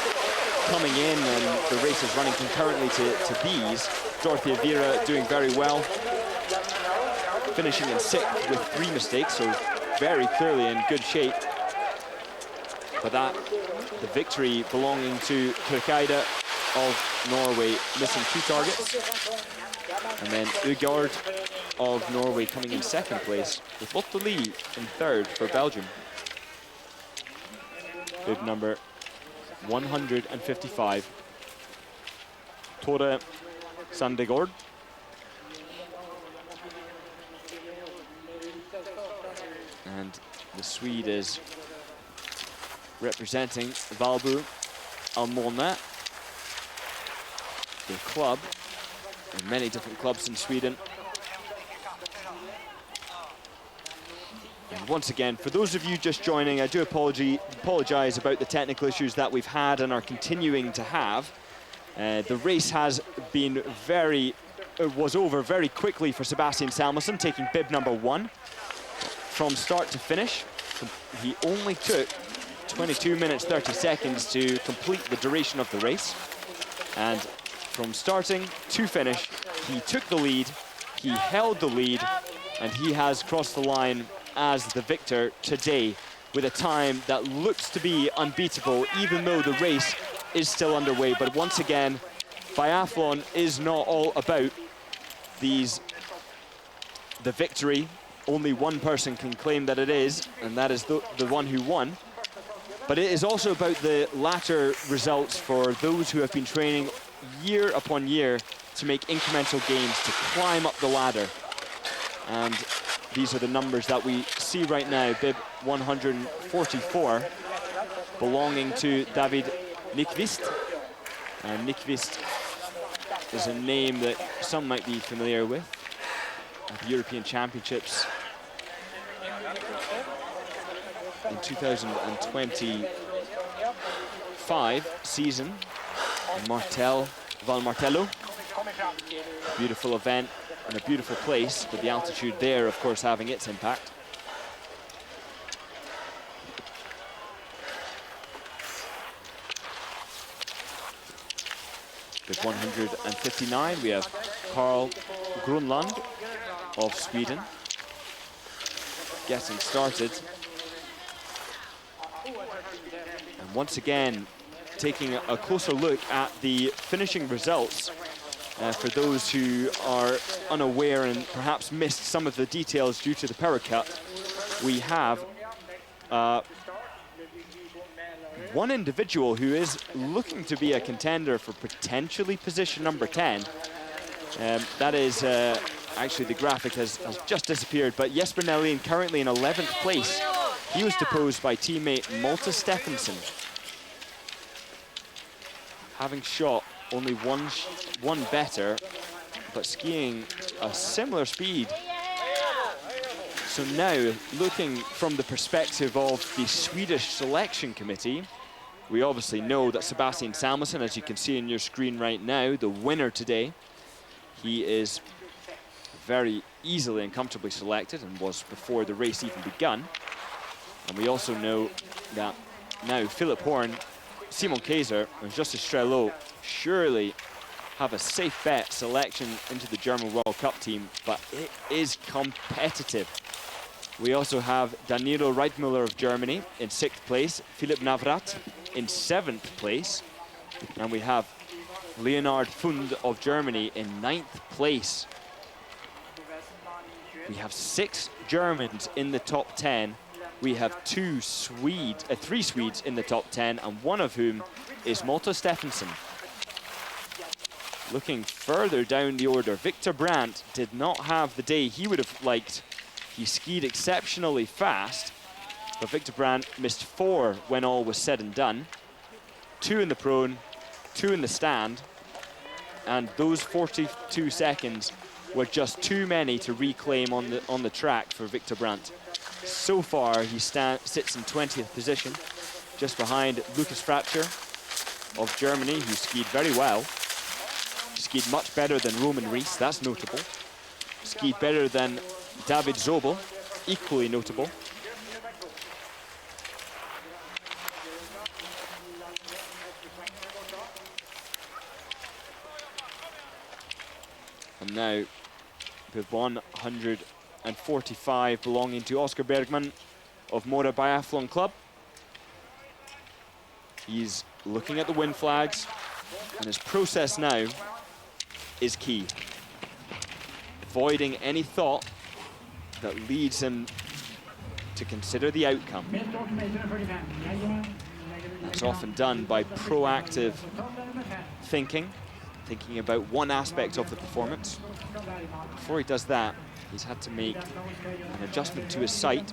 coming in, and the race is running concurrently to these. Dorothea Viera doing very well, finishing in 6th with 3 mistakes, so very clearly in good shape. But that, the victory belonging to Kirkeide of Norway, missing 2 targets. And then Ugard of Norway coming in 2nd place, with Lotte Lie in 3rd for Belgium. Bib number 155. Tore Sandegård. And the Swede is representing Valbo Almona, the club. There are many different clubs in Sweden. And once again, for those of you just joining, I do apologize about the technical issues that we've had and are continuing to have. The race has been was over very quickly for Sebastian Samuelsson, taking bib number 1 from start to finish. He only took 22 minutes 30 seconds to complete the duration of the race. And from starting to finish, he took the lead, he held the lead, and he has crossed the line as the victor today with a time that looks to be unbeatable, even though the race is still underway. But once again, biathlon is not all about the victory. Only one person can claim that it is, and that is the one who won. But it is also about the latter results for those who have been training year upon year to make incremental gains, to climb up the ladder. And these are the numbers that we see right now. Bib 144, belonging to David Nyqvist. And Nyqvist is a name that some might be familiar with at the European Championships in 2025 season in Val Martello. Beautiful event and a beautiful place, but the altitude there, of course, having its impact. With 159, we have Carl Grunland of Sweden getting started. And once again, taking a closer look at the finishing results for those who are unaware and perhaps missed some of the details due to the power cut. We have one individual who is looking to be a contender for potentially position number 10. That is, actually the graphic has just disappeared, but Jesper Nelin currently in 11th place. He was deposed by teammate Malte Steffensen, having shot only one better, but skiing a similar speed. So now, looking from the perspective of the Swedish selection committee, we obviously know that Sebastian Samuelsson, as you can see on your screen right now, the winner today, he is very easily and comfortably selected and was before the race even begun. And we also know that now Philip Horn, Simon Kaiser and Justus Strelot surely have a safe bet selection into the German World Cup team, but it is competitive. We also have Danilo Reitmüller of Germany in 6th place, Philipp Navrat in 7th place, and we have Leonard Fund of Germany in 9th place. We have 6 Germans in the top 10. We have 3 Swedes in the top 10, and one of whom is Malte Steffensen. Looking further down the order, Victor Brandt did not have the day he would have liked He skied exceptionally fast, but Victor Brandt missed 4 when all was said and done. 2 in the prone, 2 in the stand, and those 42 seconds were just too many to reclaim on the track for Victor Brandt. So far, he sits in 20th position, just behind Lukas Fratscher of Germany, who skied very well. Skied much better than Roman Rees, that's notable. Skied better than David Zobel, equally notable. And now, with 145 belonging to Oscar Bergman of Mora Biathlon Club. He's looking at the win flags, and his process now is key. Avoiding any thought that leads him to consider the outcome. That's often done by proactive thinking about one aspect of the performance. Before he does that, he's had to make an adjustment to his sight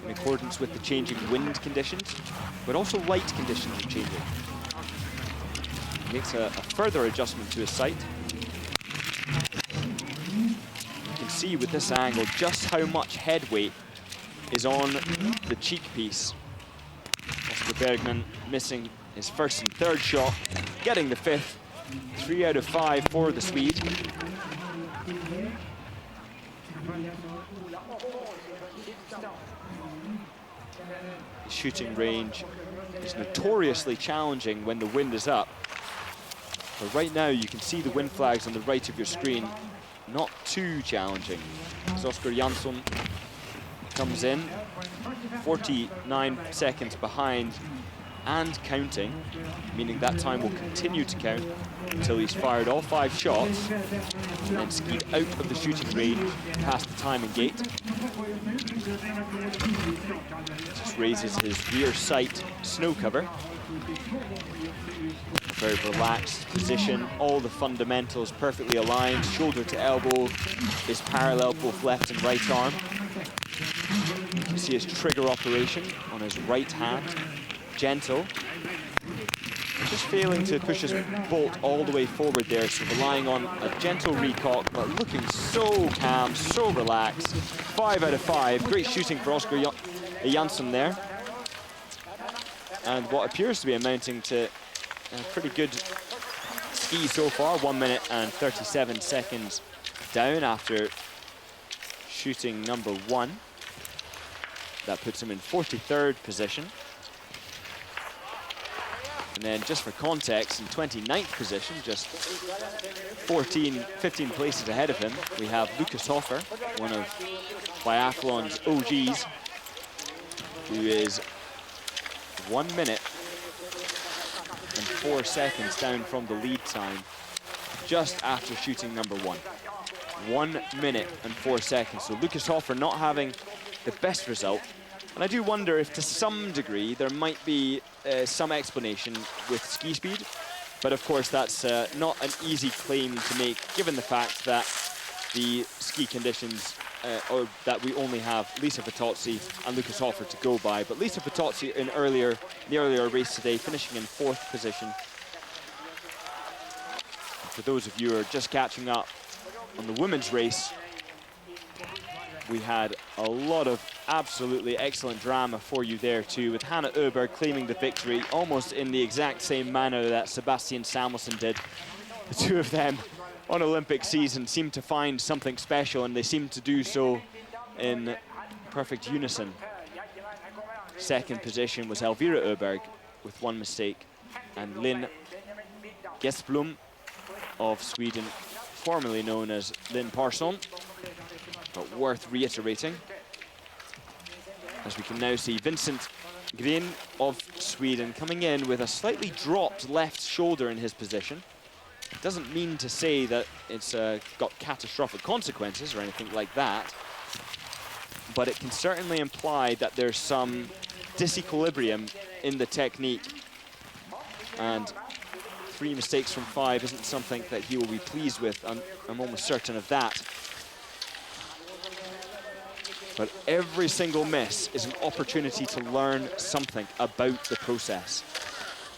in accordance with the changing wind conditions, but also light conditions are changing. He makes a further adjustment to his sight. You can see with this angle just how much head weight is on the cheek piece. Oscar Bergman missing his first and third shot, getting the 5th. 3 out of 5 for the Swede. The shooting range is notoriously challenging when the wind is up. But right now you can see the wind flags on the right of your screen. Not too challenging. As Oscar Jansson comes in, 49 seconds behind and counting, meaning that time will continue to count until he's fired all 5 shots and then skied out of the shooting range past the timing gate. Just raises his rear sight snow cover. Very relaxed position, all the fundamentals perfectly aligned, shoulder to elbow is parallel both left and right arm. You can see his trigger operation on his right hand. Gentle, just failing to push his bolt all the way forward there, so relying on a gentle recock, but looking so calm, so relaxed. 5 out of 5, great shooting for Oscar Jansson there. And what appears to be amounting to a pretty good ski so far, 1 minute and 37 seconds down after shooting number 1. That puts him in 43rd position. And then just for context, in 29th position, just 15 places ahead of him, we have Lukas Hofer, one of biathlon's OGs, who is 1 minute and 4 seconds down from the lead time, just after shooting number 1. 1 minute and 4 seconds. So Lukas Hofer not having the best result. And I do wonder if to some degree there might be some explanation with ski speed, but of course that's not an easy claim to make given the fact that the ski conditions, or that we only have Lisa Vitozzi and Lukas Hofer to go by. But Lisa Vitozzi in the earlier race today, finishing in 4th position. For those of you who are just catching up on the women's race, we had a lot of absolutely excellent drama for you there too, with Hannah Öberg claiming the victory almost in the exact same manner that Sebastian Samuelsson did. The two of them on Olympic season seem to find something special, and they seem to do so in perfect unison. 2nd position was Elvira Öberg with 1 mistake, and Linn Gessblom of Sweden, formerly known as Linn Parsson, but worth reiterating, as we can now see Vincent Gren of Sweden coming in with a slightly dropped left shoulder in his position. It doesn't mean to say that it's got catastrophic consequences or anything like that, but it can certainly imply that there's some disequilibrium in the technique, and 3 mistakes from 5 isn't something that he will be pleased with. I'm almost certain of that. But every single miss is an opportunity to learn something about the process.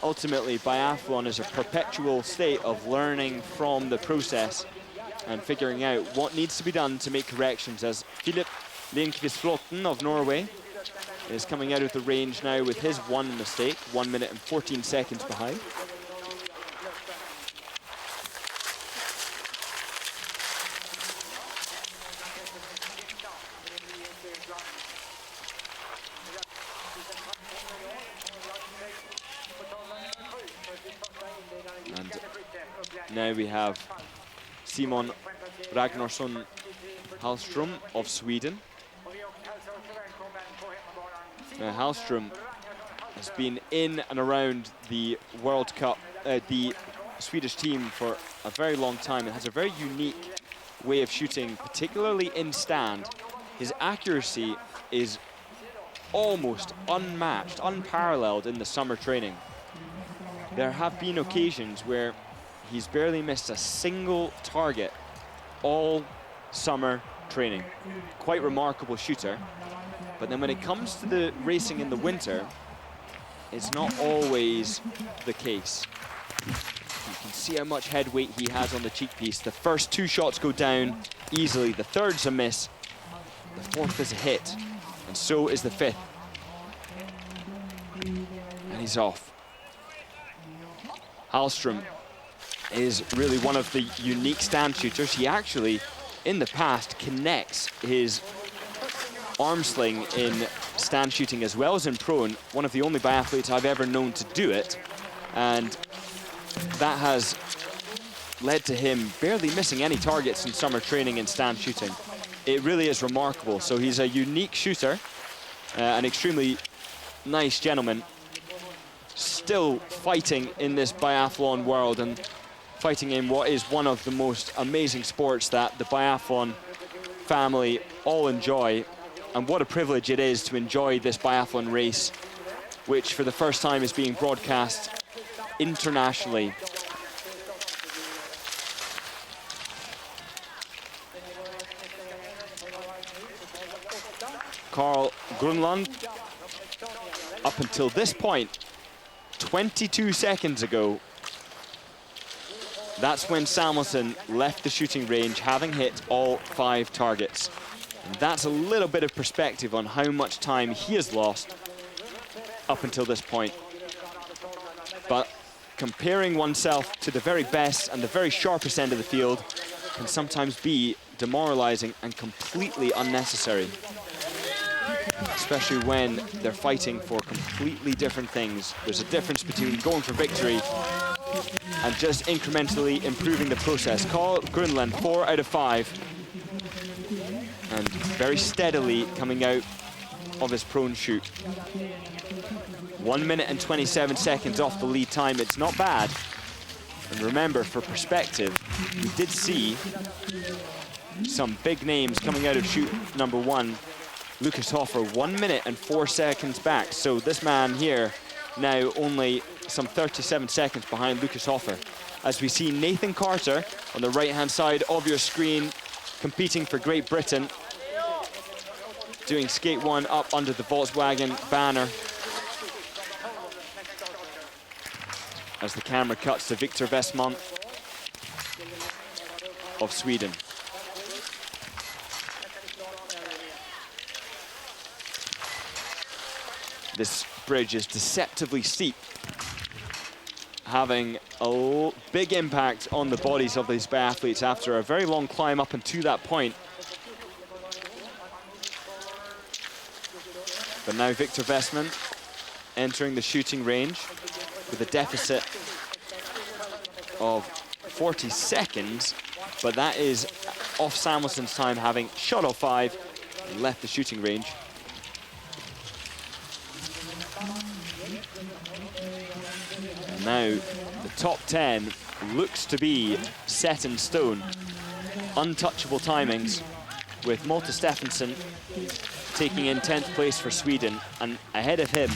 Ultimately, biathlon is a perpetual state of learning from the process and figuring out what needs to be done to make corrections, as Philip Lindqvist Flotten of Norway is coming out of the range now with his one mistake, 1 minute and 14 seconds behind. And now we have Simon Ragnarsson Hallström of Sweden. Now Hallström has been in and around the World Cup, the Swedish team for a very long time, and has a very unique way of shooting, particularly in stand. His accuracy is almost unmatched, unparalleled in the summer training. There have been occasions where he's barely missed a single target all summer training. Quite remarkable shooter. But then when it comes to the racing in the winter, it's not always the case. You can see how much head weight he has on the cheek piece. The first two shots go down easily. The third's a miss. The fourth is a hit. And so is the fifth. And he's off. Hallström is really one of the unique stand shooters. He actually, in the past, connects his arm sling in stand shooting as well as in prone. One of the only biathletes I've ever known to do it. And that has led to him barely missing any targets in summer training in stand shooting. It really is remarkable. So he's a unique shooter, an extremely nice gentleman, still fighting in this biathlon world and fighting in what is one of the most amazing sports that the biathlon family all enjoy. And what a privilege it is to enjoy this biathlon race, which for the first time is being broadcast internationally. Carl Grunland, up until this point, 22 seconds ago, that's when Samuelsson left the shooting range, having hit all 5 targets. And that's a little bit of perspective on how much time he has lost up until this point. But comparing oneself to the very best and the very sharpest end of the field can sometimes be demoralizing and completely unnecessary, especially when they're fighting for completely different things. There's a difference between going for victory and just incrementally improving the process. Carl Grunland, 4 out of 5. And very steadily coming out of his prone shoot. 1 minute and 27 seconds off the lead time. It's not bad. And remember, for perspective, we did see some big names coming out of shoot number 1. Lucas Hoffer, 1 minute and 4 seconds back. So this man here now only some 37 seconds behind Lucas Hoffer. As we see Nathan Carter on the right-hand side of your screen, competing for Great Britain, doing skate 1 up under the Volkswagen banner. As the camera cuts to Victor Westman of Sweden. This bridge is deceptively steep, having a big impact on the bodies of these biathletes after a very long climb up and to that point. But now Victor Westman entering the shooting range with a deficit of 40 seconds, but that is off Samuelsson's time, having shot off 5 and left the shooting range. And now the top 10 looks to be set in stone. Untouchable timings, with Malte Stephenson taking in 10th place for Sweden, and ahead of him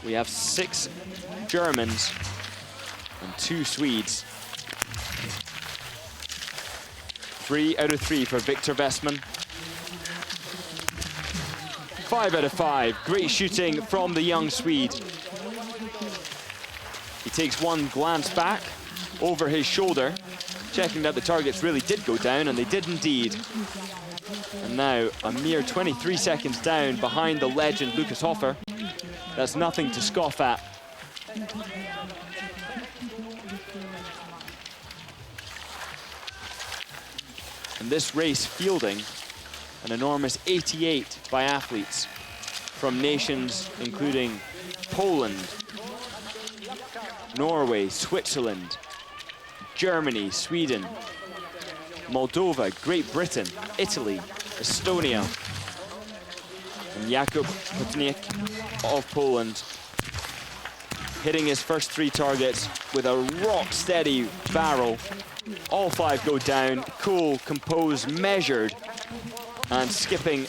we have 6 Germans and 2 Swedes. 3 out of 3 for Victor Westman. 5 out of 5. Great shooting from the young Swede. He takes one glance back over his shoulder, checking that the targets really did go down, and they did indeed. And now a mere 23 seconds down behind the legend Lucas Hofer. That's nothing to scoff at. And this race fielding an enormous 88 biathletes from nations including Poland, Norway, Switzerland, Germany, Sweden, Moldova, Great Britain, Italy, Estonia, and Jakub Putnik of Poland hitting his first 3 targets with a rock-steady barrel. All 5 go down, cool, composed, measured, and skipping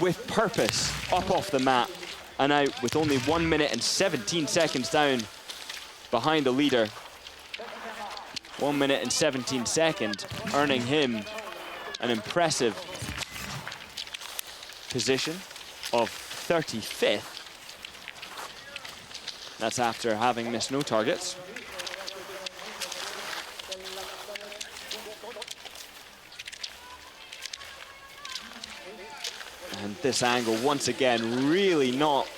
with purpose up off the mat and out with only 1 minute and 17 seconds down behind the leader. 1 minute and 17 seconds, earning him an impressive position of 35th. That's after having missed no targets. And this angle, once again, really not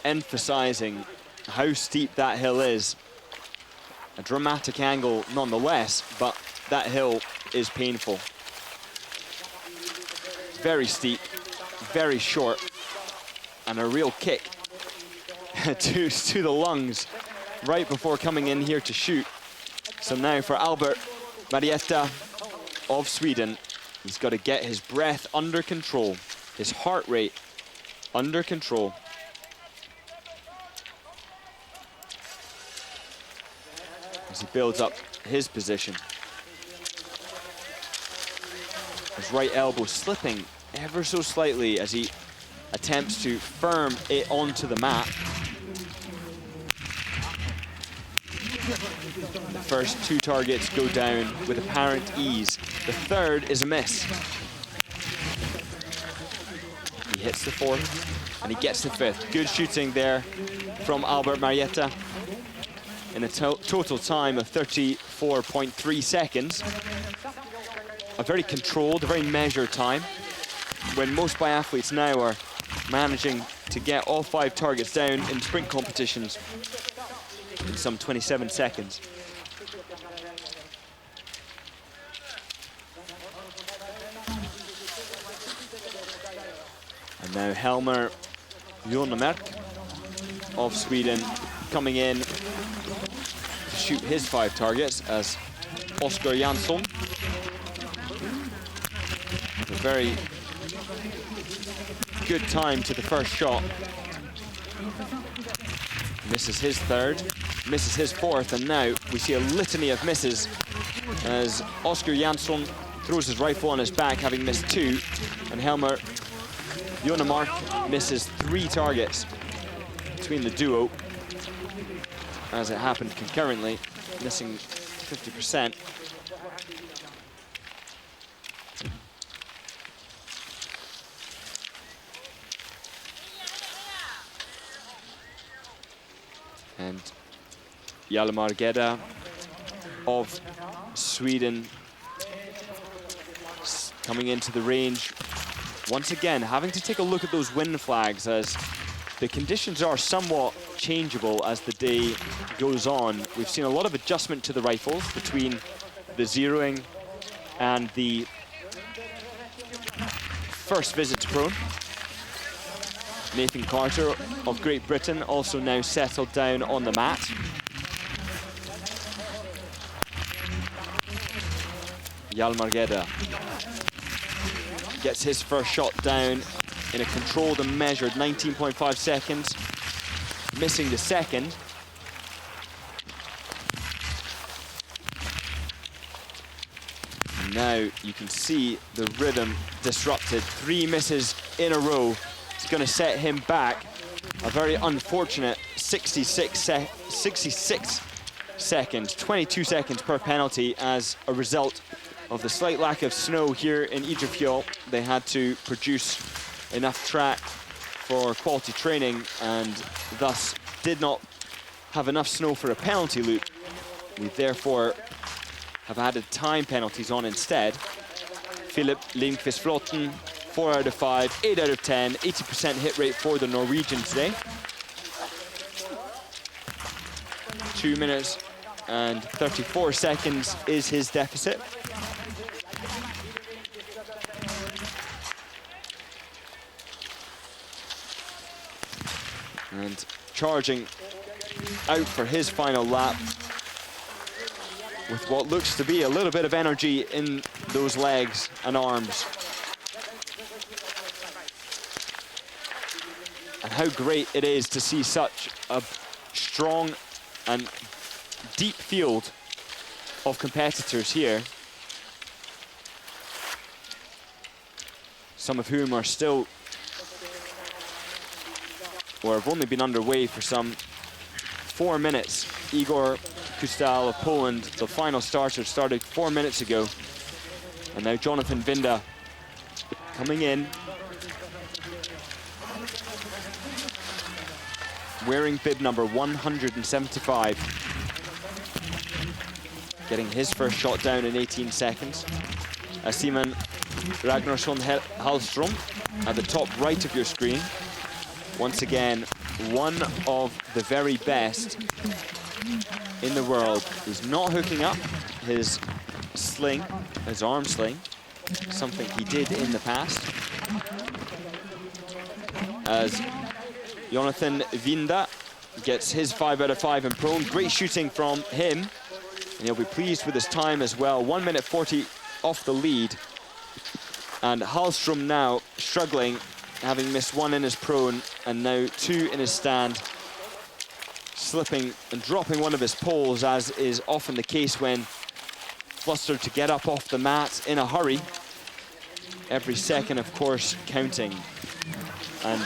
emphasizing how steep that hill is. A dramatic angle nonetheless, but that hill is painful. Very steep, very short, and a real kick to the lungs right before coming in here to shoot. So now for Albert Marietta of Sweden, he's got to get his breath under control, his heart rate under control. As he builds up his position. His right elbow slipping ever so slightly as he attempts to firm it onto the mat. The first 2 targets go down with apparent ease. The third is a miss. He hits the 4th and he gets the 5th. Good shooting there from Albert Marietta in a total time of 34.3 seconds. A very controlled, a very measured time, when most biathletes now are managing to get all 5 targets down in sprint competitions in some 27 seconds. And now Helmer Jonemark of Sweden coming in to shoot his 5 targets as Oskar Jansson. A very good time to the first shot. Misses his 3rd, misses his 4th, and now we see a litany of misses as Oskar Jansson throws his rifle on his back, having missed 2, and Helmer Jonemark misses 3 targets between the duo, as it happened concurrently, missing 50%. And Hjalmar Gedda of Sweden coming into the range. Once again, having to take a look at those wind flags as the conditions are somewhat changeable as the day goes on. We've seen a lot of adjustment to the rifles between the zeroing and the first visit to prone. Nathan Carter of Great Britain also now settled down on the mat. Hjalmar Gedda gets his first shot down in a controlled and measured 19.5 seconds, missing the 2nd. Now you can see the rhythm disrupted. 3 misses in a row. It's going to set him back. A very unfortunate 66 seconds, 22 seconds per penalty as a result of the slight lack of snow here in Idre Fjäll. They had to produce enough track for quality training and thus did not have enough snow for a penalty loop. We therefore have added time penalties on instead. Philip Lindqvist Vloten, 4 out of 5, 8 out of 10, 80% hit rate for the Norwegian today. 2 minutes and 34 seconds is his deficit. And charging out for his final lap with what looks to be a little bit of energy in those legs and arms. And how great it is to see such a strong and deep field of competitors here, some of whom are still, or have only been underway for some 4 minutes. Igor Kustal of Poland, the final starter, started 4 minutes ago. And now Jonathan Vinda coming in, wearing bib number 175. Getting his first shot down in 18 seconds. Simon Ragnarsson Hallström at the top right of your screen. Once again, one of the very best in the world. He's not hooking up his sling, his arm sling, something he did in the past. As Jonathan Vinda gets his 5 out of 5 in prone. Great shooting from him, and he'll be pleased with his time as well. 1 minute 40 off the lead. And Hallström now struggling, having missed 1 in his prone and now 2 in his stand. Slipping and dropping one of his poles, as is often the case when flustered to get up off the mat in a hurry. Every second, of course, counting. And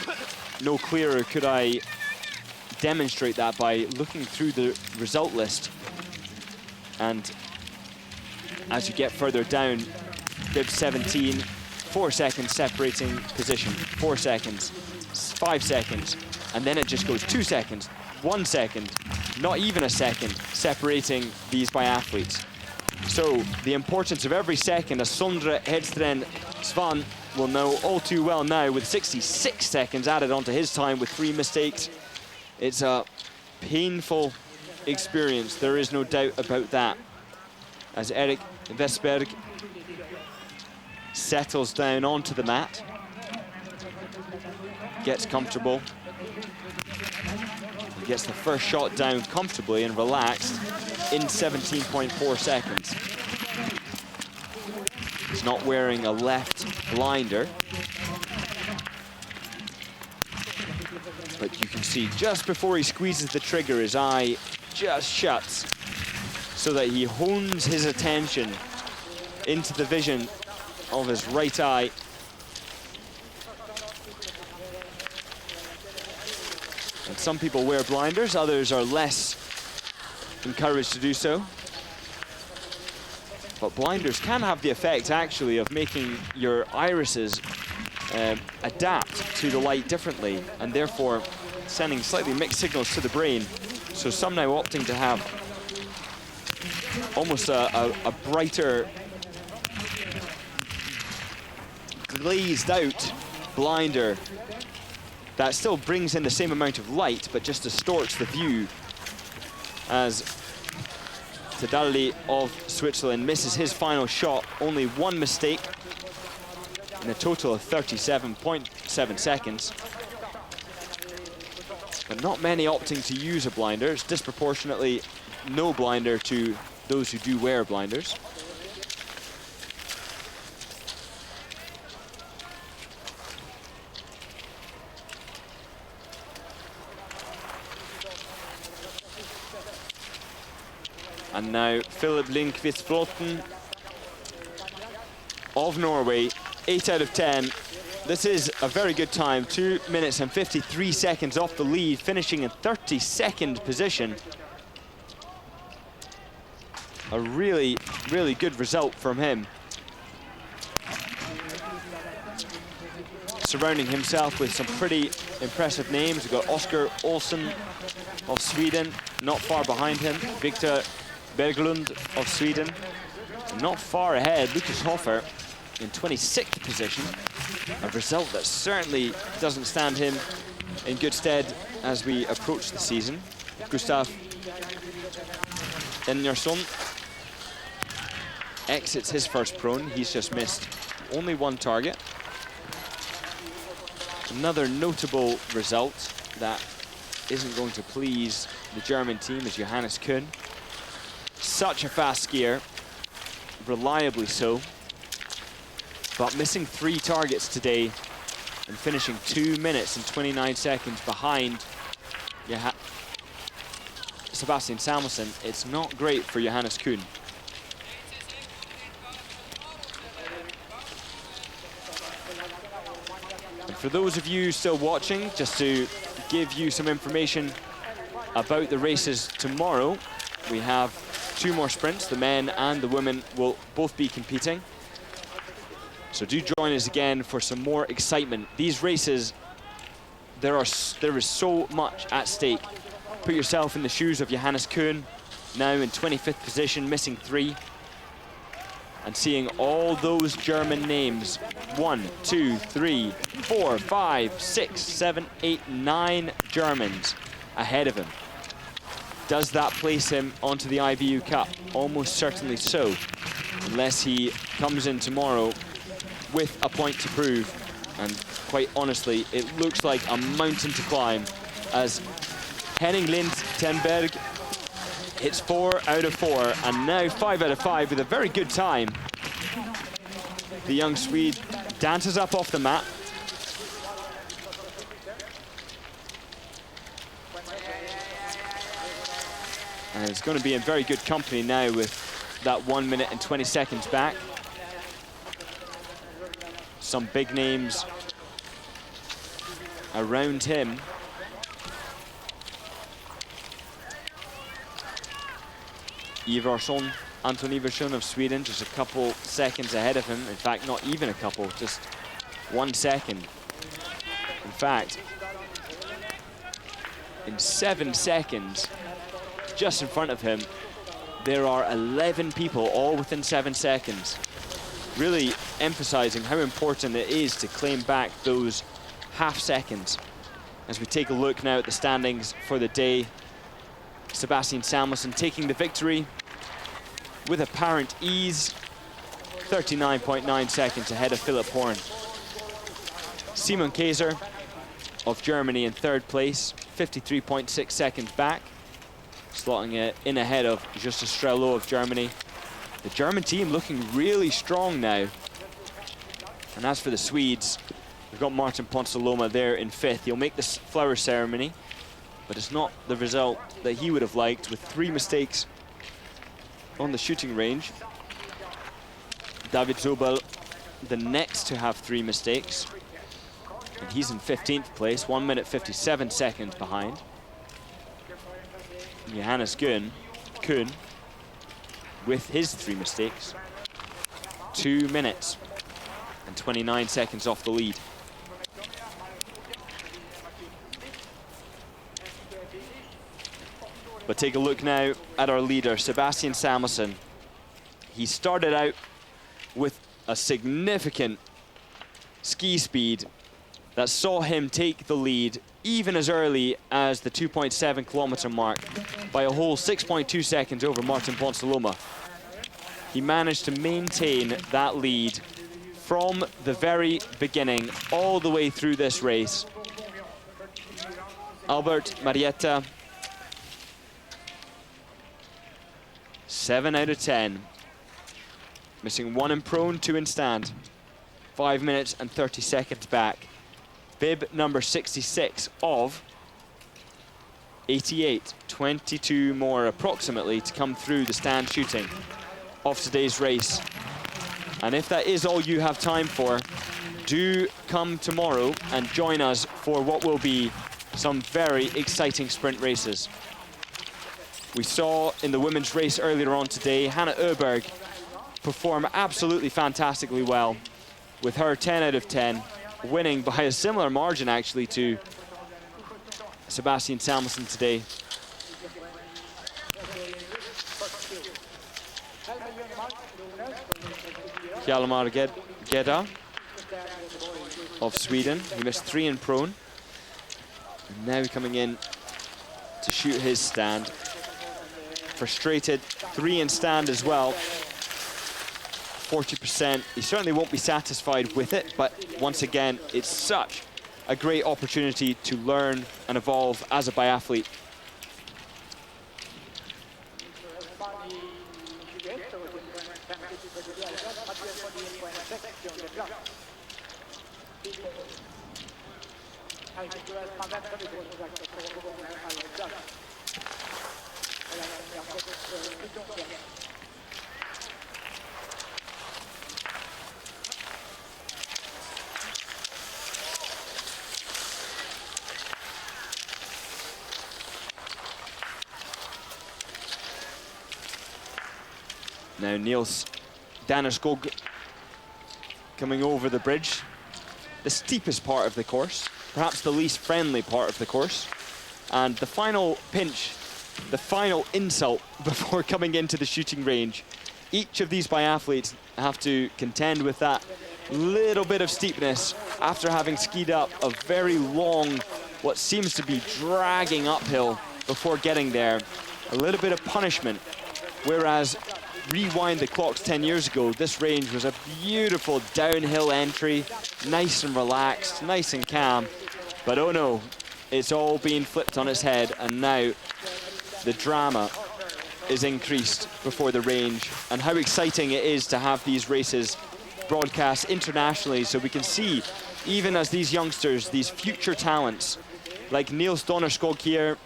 no clearer could I demonstrate that by looking through the result list. And as you get further down, bib 17, 4 seconds separating position, 4 seconds, 5 seconds, and then it just goes 2 seconds, 1 second, not even a second, separating these biathletes. So the importance of every second, as Sondre Hedstrand Svan will know all too well now, with 66 seconds added onto his time with 3 mistakes. It's a painful experience, there is no doubt about that. As Erik Westberg settles down onto the mat, gets comfortable, gets the first shot down comfortably and relaxed in 17.4 seconds. He's not wearing a left blinder, but you can see just before he squeezes the trigger, his eye just shuts so that he hones his attention into the vision of his right eye. And some people wear blinders, others are less encouraged to do so. But blinders can have the effect, actually, of making your irises adapt to the light differently, and therefore sending slightly mixed signals to the brain. So some now opting to have almost a brighter, glazed out blinder that still brings in the same amount of light, but just distorts the view, as Tedalli of Switzerland misses his final shot. Only 1 mistake in a total of 37.7 seconds. But not many opting to use a blinder. It's disproportionately no blinder to those who do wear blinders. And now Philip Lindqvist Vloten of Norway, 8 out of 10. This is a very good time, 2 minutes and 53 seconds off the lead, finishing in 32nd position. A really, really good result from him. Surrounding himself with some pretty impressive names. We've got Oscar Olsson of Sweden, not far behind him. Victor Berglund of Sweden, and not far ahead, Lucas Hofer in 26th position. A result that certainly doesn't stand him in good stead as we approach the season. Gustav Enjarsson exits his first prone. He's just missed only one target. Another notable result that isn't going to please the German team is Johannes Kuhn. Such a fast skier, reliably so, but missing 3 targets today and finishing 2 minutes and 29 seconds behind Sebastian Samuelsson. It's not great for Johannes Kuhn. And for those of you still watching, just to give you some information about the races tomorrow, we have 2 more sprints. The men and the women will both be competing. So do join us again for some more excitement. These races, there is so much at stake. Put yourself in the shoes of Johannes Kuhn, now in 25th position, missing 3. And seeing all those German names, 1, 2, 3, 4, 5, 6, 7, 8, 9 Germans ahead of him. Does that place him onto the IBU Cup? Almost certainly so, unless he comes in tomorrow with a point to prove. And quite honestly, it looks like a mountain to climb as Henning Lindtenberg hits 4 out of 4 and now 5 out of 5 with a very good time. The young Swede dances up off the mat. And it's going to be in very good company now with that 1 minute and 20 seconds back. Some big names around him. Ivarsson, Anton Ivarsson of Sweden, just a couple seconds ahead of him. In fact, not even a couple, just 1 second. In fact, in 7 seconds, just in front of him, there are 11 people all within 7 seconds. Really emphasizing how important it is to claim back those half seconds. As we take a look now at the standings for the day, Sebastian Samuelsson taking the victory with apparent ease, 39.9 seconds ahead of Philip Horn. Simon Kaiser of Germany in 3rd place, 53.6 seconds back, slotting it in ahead of Justus Strello of Germany. The German team looking really strong now. And as for the Swedes, we've got Martin Ponsaloma there in 5th. He'll make this flower ceremony, but it's not the result that he would have liked, with 3 mistakes on the shooting range. David Zobel, the next to have 3 mistakes. And he's in 15th place, 1 minute 57 seconds behind. Johannes Kuhn, with his 3 mistakes, 2 minutes and 29 seconds off the lead. But take a look now at our leader, Sebastian Samuelsson. He started out with a significant ski speed that saw him take the lead even as early as the 2.7 kilometer mark by a whole 6.2 seconds over Martin Ponsaloma. He managed to maintain that lead from the very beginning all the way through this race. Albert Marietta, 7 out of 10. Missing 1 in prone, 2 in stand. 5 minutes and 30 seconds back. Bib number 66 of 88. 22 more approximately to come through the stand shooting of today's race. And if that is all you have time for, do come tomorrow and join us for what will be some very exciting sprint races. We saw in the women's race earlier on today, Hannah Öberg perform absolutely fantastically well with her 10 out of 10, winning by a similar margin actually to Sebastian Samuelsson today. Hjalmar Gedda of Sweden. He missed 3 in prone. And now coming in to shoot his stand. Frustrated, 3 in stand as well. 40%. He certainly won't be satisfied with it, but once again, it's such a great opportunity to learn and evolve as a biathlete. Now Niels Dannerskog coming over the bridge. The steepest part of the course, perhaps the least friendly part of the course. And the final pinch, the final insult before coming into the shooting range. Each of these biathletes have to contend with that little bit of steepness after having skied up a very long, what seems to be dragging uphill before getting there. A little bit of punishment, whereas rewind the clocks 10 years ago, this range was a beautiful downhill entry, nice and relaxed, nice and calm. But oh no, it's all being flipped on its head, and now the drama is increased before the range. And how exciting it is to have these races broadcast internationally, so we can see, even as these youngsters, these future talents, like Niels Donnerskog here,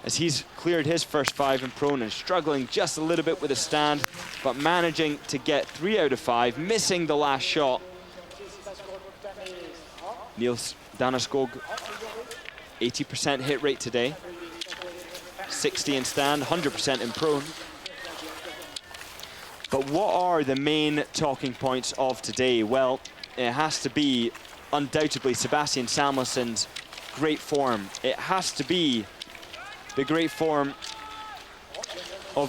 as he's cleared his first 5 in prone and struggling just a little bit with a stand, but managing to get 3 out of 5, missing the last shot. Niels Dannerskog, 80% hit rate today, 60 in stand, 100% in prone. But what are the main talking points of today? Well, it has to be undoubtedly Sebastian Samuelsson's great form. It has to be the great form of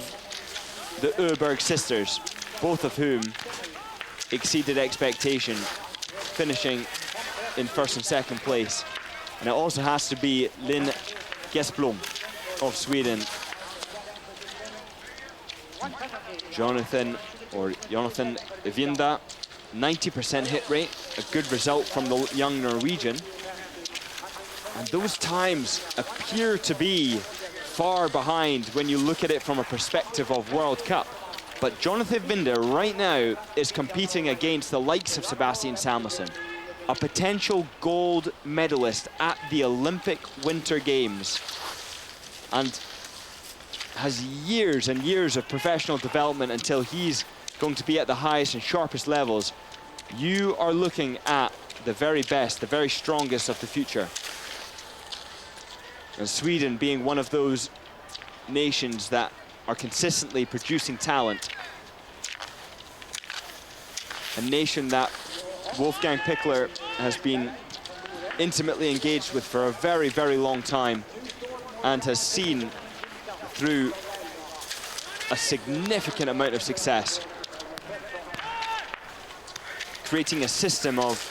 the Öberg sisters, both of whom exceeded expectation, finishing in 1st and 2nd place. And it also has to be Linn Gesblom of Sweden. Jonathan Vinda, 90% hit rate, a good result from the young Norwegian. And those times appear to be far behind when you look at it from a perspective of World Cup. But Jonathan Vinda right now is competing against the likes of Sebastian Samuelsson, a potential gold medalist at the Olympic Winter Games, and has years and years of professional development until he's going to be at the highest and sharpest levels. You are looking at the very best, the very strongest of the future. And Sweden being one of those nations that are consistently producing talent. A nation that Wolfgang Pichler has been intimately engaged with for a very, very long time, and has seen through a significant amount of success, creating a system of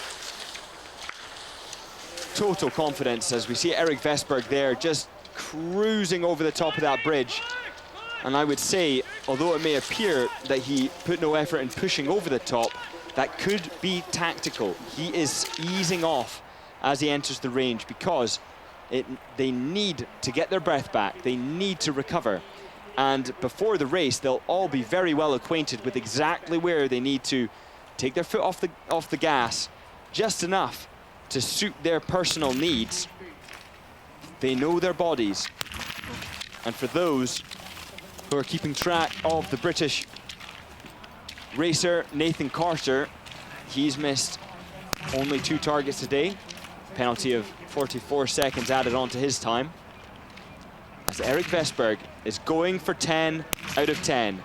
total confidence, as we see Erik Vestberg there just cruising over the top of that bridge. And I would say, although it may appear that he put no effort in pushing over the top, that could be tactical. He is easing off as he enters the range because they need to get their breath back. They need to recover. And before the race, they'll all be very well acquainted with exactly where they need to take their foot off the gas, just enough to suit their personal needs. They know their bodies. And for those who are keeping track of the British racer, Nathan Carter, he's missed only 2 targets today. Penalty of 44 seconds added on to his time. As Erik Vestberg is going for 10 out of 10.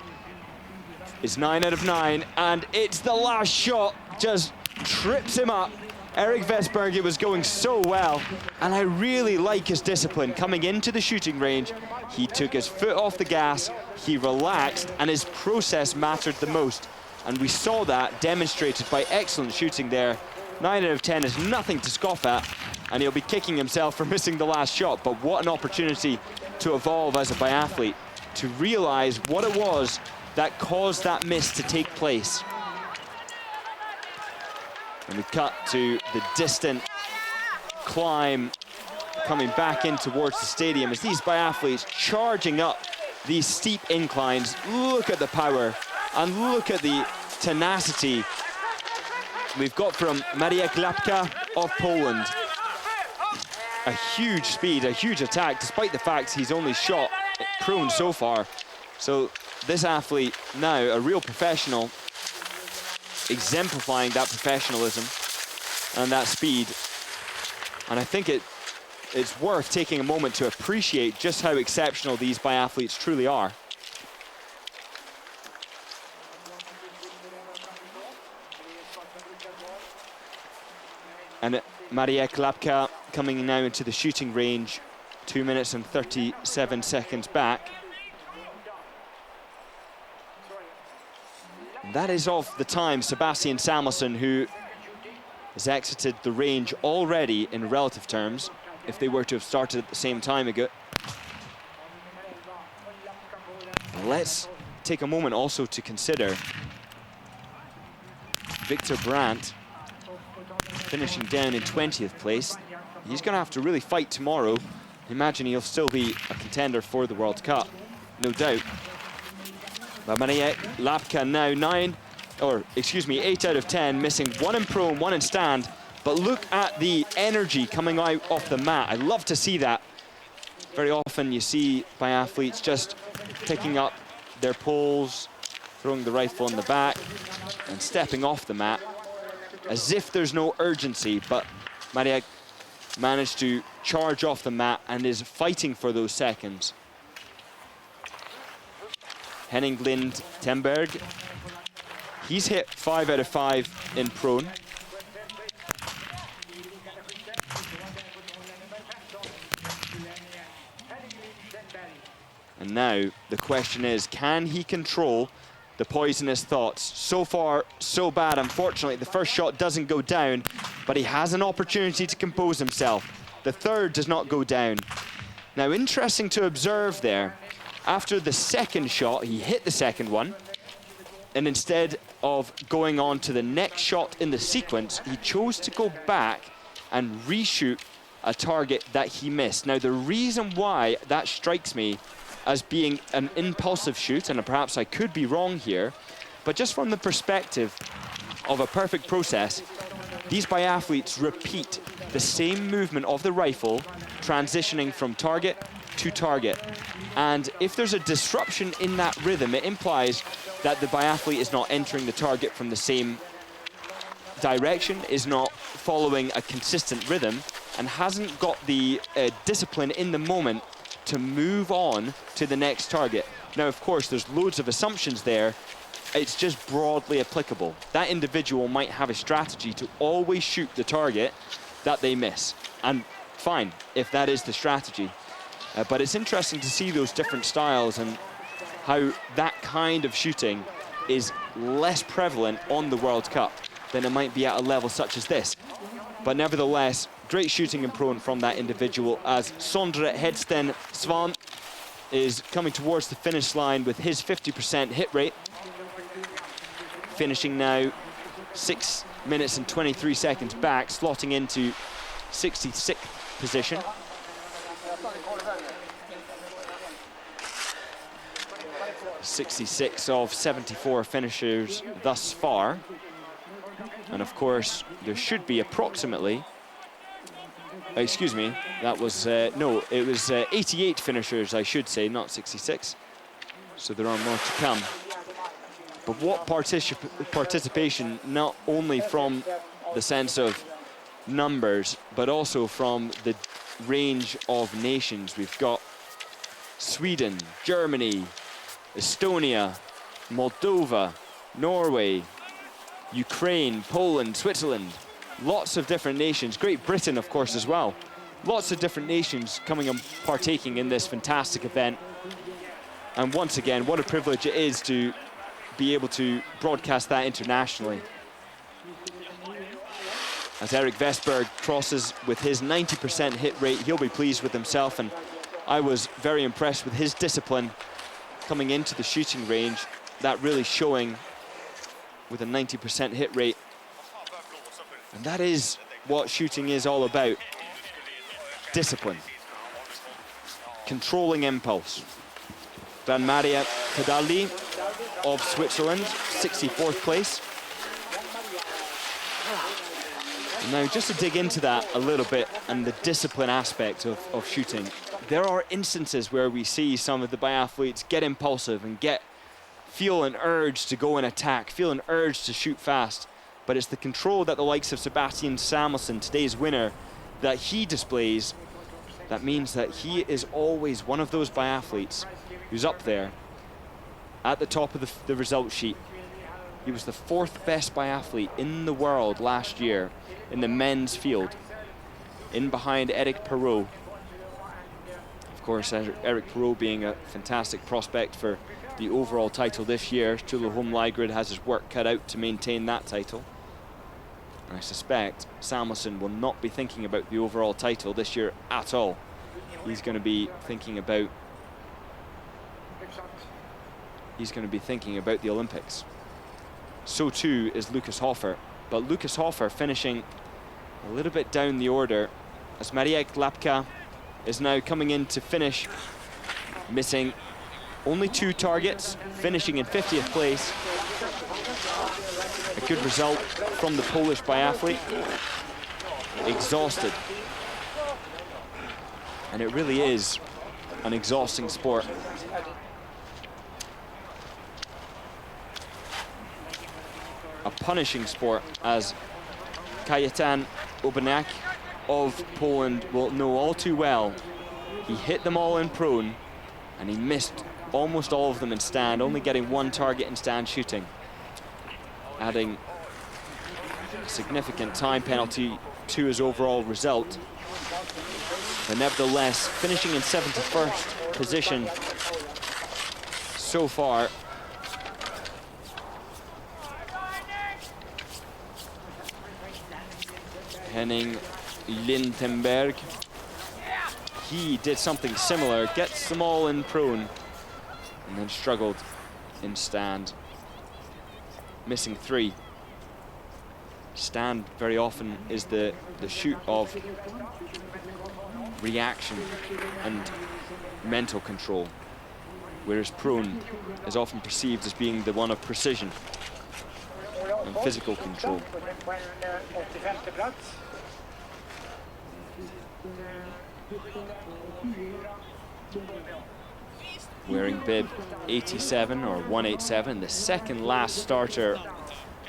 It's 9 out of 9, and it's the last shot, just trips him up Erik Vesberg, it was going so well, and I really like his discipline. Coming into the shooting range, he took his foot off the gas, he relaxed, and his process mattered the most. And we saw that demonstrated by excellent shooting there. 9 out of 10 is nothing to scoff at, and he'll be kicking himself for missing the last shot. But what an opportunity to evolve as a biathlete, to realize what it was that caused that miss to take place. And we cut to the distant climb coming back in towards the stadium as these biathletes charging up these steep inclines. Look at the power and look at the tenacity we've got from Maciej Klapka of Poland. A huge speed, a huge attack, despite the fact he's only shot prone so far. So this athlete now a real professional, exemplifying that professionalism and that speed. And I think it's worth taking a moment to appreciate just how exceptional these biathletes truly are. And Maciej Klapka coming now into the shooting range, 2 minutes and 37 seconds back. That is of the time Sebastian Samuelsson, who has exited the range already in relative terms, if they were to have started at the same time ago. Let's take a moment also to consider Victor Brandt finishing down in 20th place. He's going to have to really fight tomorrow. Imagine he'll still be a contender for the World Cup, no doubt. But Maciej Klapka now 8 out of 10, missing 1 in pro and 1 in stand. But look at the energy coming out off the mat. I love to see that. Very often you see biathletes just picking up their poles, throwing the rifle in the back and stepping off the mat as if there's no urgency. But Maciej managed to charge off the mat and is fighting for those seconds. Henning Lind Temberg, he's hit 5 out of 5 in prone. And now the question is, can he control the poisonous thoughts? So far, so bad. Unfortunately, the first shot doesn't go down, but he has an opportunity to compose himself. The third does not go down. Now, interesting to observe there. After the second shot, he hit the second one, and instead of going on to the next shot in the sequence, he chose to go back and reshoot a target that he missed. Now, the reason why that strikes me as being an impulsive shoot, and perhaps I could be wrong here, but just from the perspective of a perfect process, these biathletes repeat the same movement of the rifle, transitioning from target to target. And if there's a disruption in that rhythm, it implies that the biathlete is not entering the target from the same direction, is not following a consistent rhythm, and hasn't got the discipline in the moment to move on to the next target. Now, of course, there's loads of assumptions there. It's just broadly applicable. That individual might have a strategy to always shoot the target that they miss. And fine, if that is the strategy. But it's interesting to see those different styles and how that kind of shooting is less prevalent on the World Cup than it might be at a level such as this. But nevertheless, great shooting in prone from that individual as Sondre Hedsten Svan is coming towards the finish line with his 50% hit rate. Finishing now 6 minutes and 23 seconds back, slotting into 66th position. '66 of 74 finishers thus far. And of course, there should be approximately, excuse me, that was, no, it was 88 finishers, I should say, not 66. So there are more to come. But what participation, not only from the sense of numbers, but also from the range of nations. We've got Sweden, Germany, Estonia, Moldova, Norway, Ukraine, Poland, Switzerland, Lots of different nations, Great Britain, of course, as well. Lots of different nations coming and partaking in this fantastic event. And once again, what a privilege it is to be able to broadcast that internationally. As Erik Vestberg crosses with his 90% hit rate, he'll be pleased with himself, and I was very impressed with his discipline coming into the shooting range, that really showing with a 90% hit rate. And that is what shooting is all about. Discipline. Controlling impulse. Maria Cadaldi of Switzerland, 64th place. Now, just to dig into that a little bit and the discipline aspect of shooting, there are instances where we see some of the biathletes get impulsive and feel an urge to go and attack, feel an urge to shoot fast. But it's the control that the likes of Sebastian Samuelsson, today's winner, that he displays, that means that he is always one of those biathletes who's up there at the top of the result sheet. He was the 4th best biathlete in the world last year in the men's field, in behind Eric Perrault. Of course, Eric Perrault being a fantastic prospect for the overall title this year. Sture Holm-Lygrid has his work cut out to maintain that title. I suspect Samuelsson will not be thinking about the overall title this year at all. He's going to be thinking about the Olympics. So too is Lucas Hofer, but Lucas Hofer finishing a little bit down the order as Mariek Lapka is now coming in to finish, missing only 2 targets, finishing in 50th place. A good result from the Polish biathlete. Exhausted. And it really is an exhausting sport. A punishing sport, as Kajetan Obanek of Poland will know all too well. He hit them all in prone, and he missed almost all of them in stand, only getting 1 target in stand shooting, adding a significant time penalty to his overall result. But nevertheless, finishing in 71st position so far. Henning Lindenberg, he did something similar, gets them all in prone, and then struggled in stand, missing 3. Stand very often is the shoot of reaction and mental control, whereas prone is often perceived as being the one of precision and physical control. Wearing bib 87 or 187, the second last starter,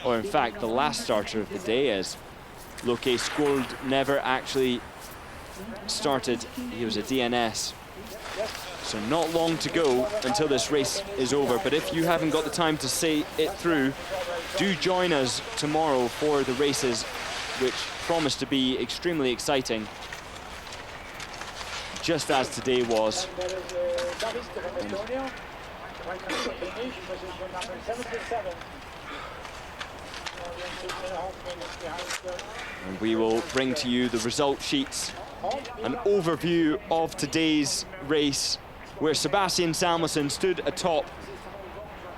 or in fact the last starter of the day, as Loke Skuld never actually started. He was a DNS. So not long to go until this race is over, but if you haven't got the time to see it through, do join us tomorrow for the races, which promise to be extremely exciting, just as today was. And we will bring to you the result sheets, an overview of today's race, where Sebastian Samuelsson stood atop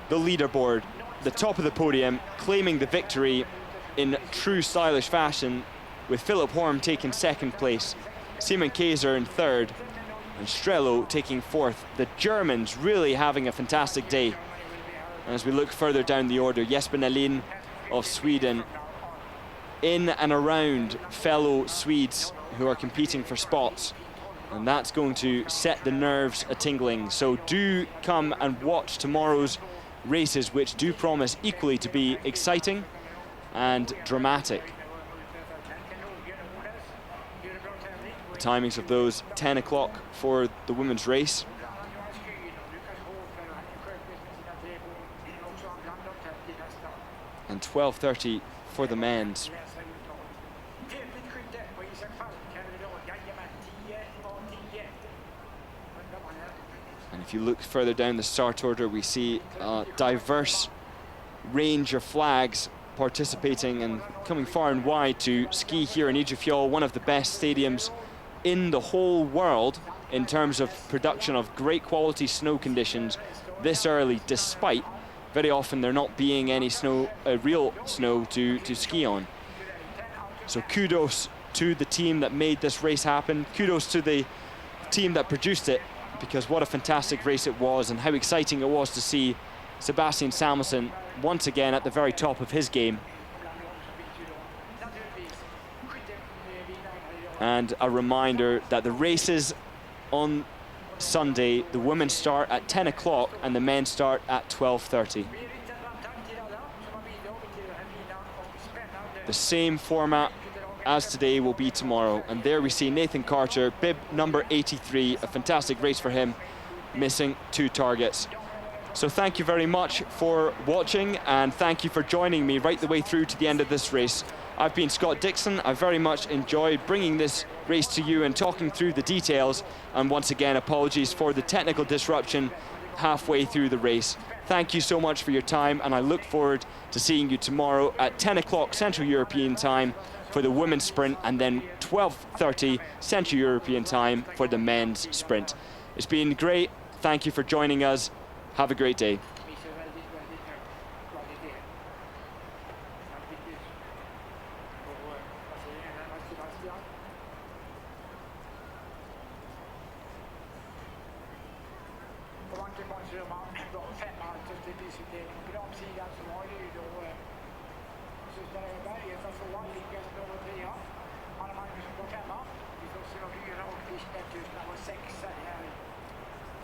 the leaderboard, the top of the podium, claiming the victory in true stylish fashion, with Philip Horm taking 2nd place, Simon Kaiser in 3rd, and Strello taking 4th. The Germans really having a fantastic day. And as we look further down the order, Jesper Nelin of Sweden, in and around fellow Swedes who are competing for spots. And that's going to set the nerves a-tingling. So do come and watch tomorrow's races, which do promise equally to be exciting and dramatic. The timings of those: 10 o'clock for the women's race, and 12:30 for the men's. If you look further down the start order, we see a diverse range of flags participating and coming far and wide to ski here in Idre Fjäll, one of the best stadiums in the whole world in terms of production of great quality snow conditions this early, despite very often there not being any snow, real snow to ski on. So kudos to the team that made this race happen. Kudos to the team that produced it, because what a fantastic race it was, and how exciting it was to see Sebastian Samuelsson once again at the very top of his game. And a reminder that the races on Sunday, the women start at 10 o'clock and the men start at 12:30. The same format as today will be tomorrow. And there we see Nathan Carter, bib number 83, a fantastic race for him, missing 2 targets. So thank you very much for watching, and thank you for joining me right the way through to the end of this race. I've been Scott Dixon. I very much enjoyed bringing this race to you and talking through the details. And once again, apologies for the technical disruption halfway through the race. Thank you so much for your time, and I look forward to seeing you tomorrow at 10 o'clock Central European time for the women's sprint, and then 12:30 Central European time for the men's sprint. It's been great. Thank you for joining us. Have a great day. Sexa här.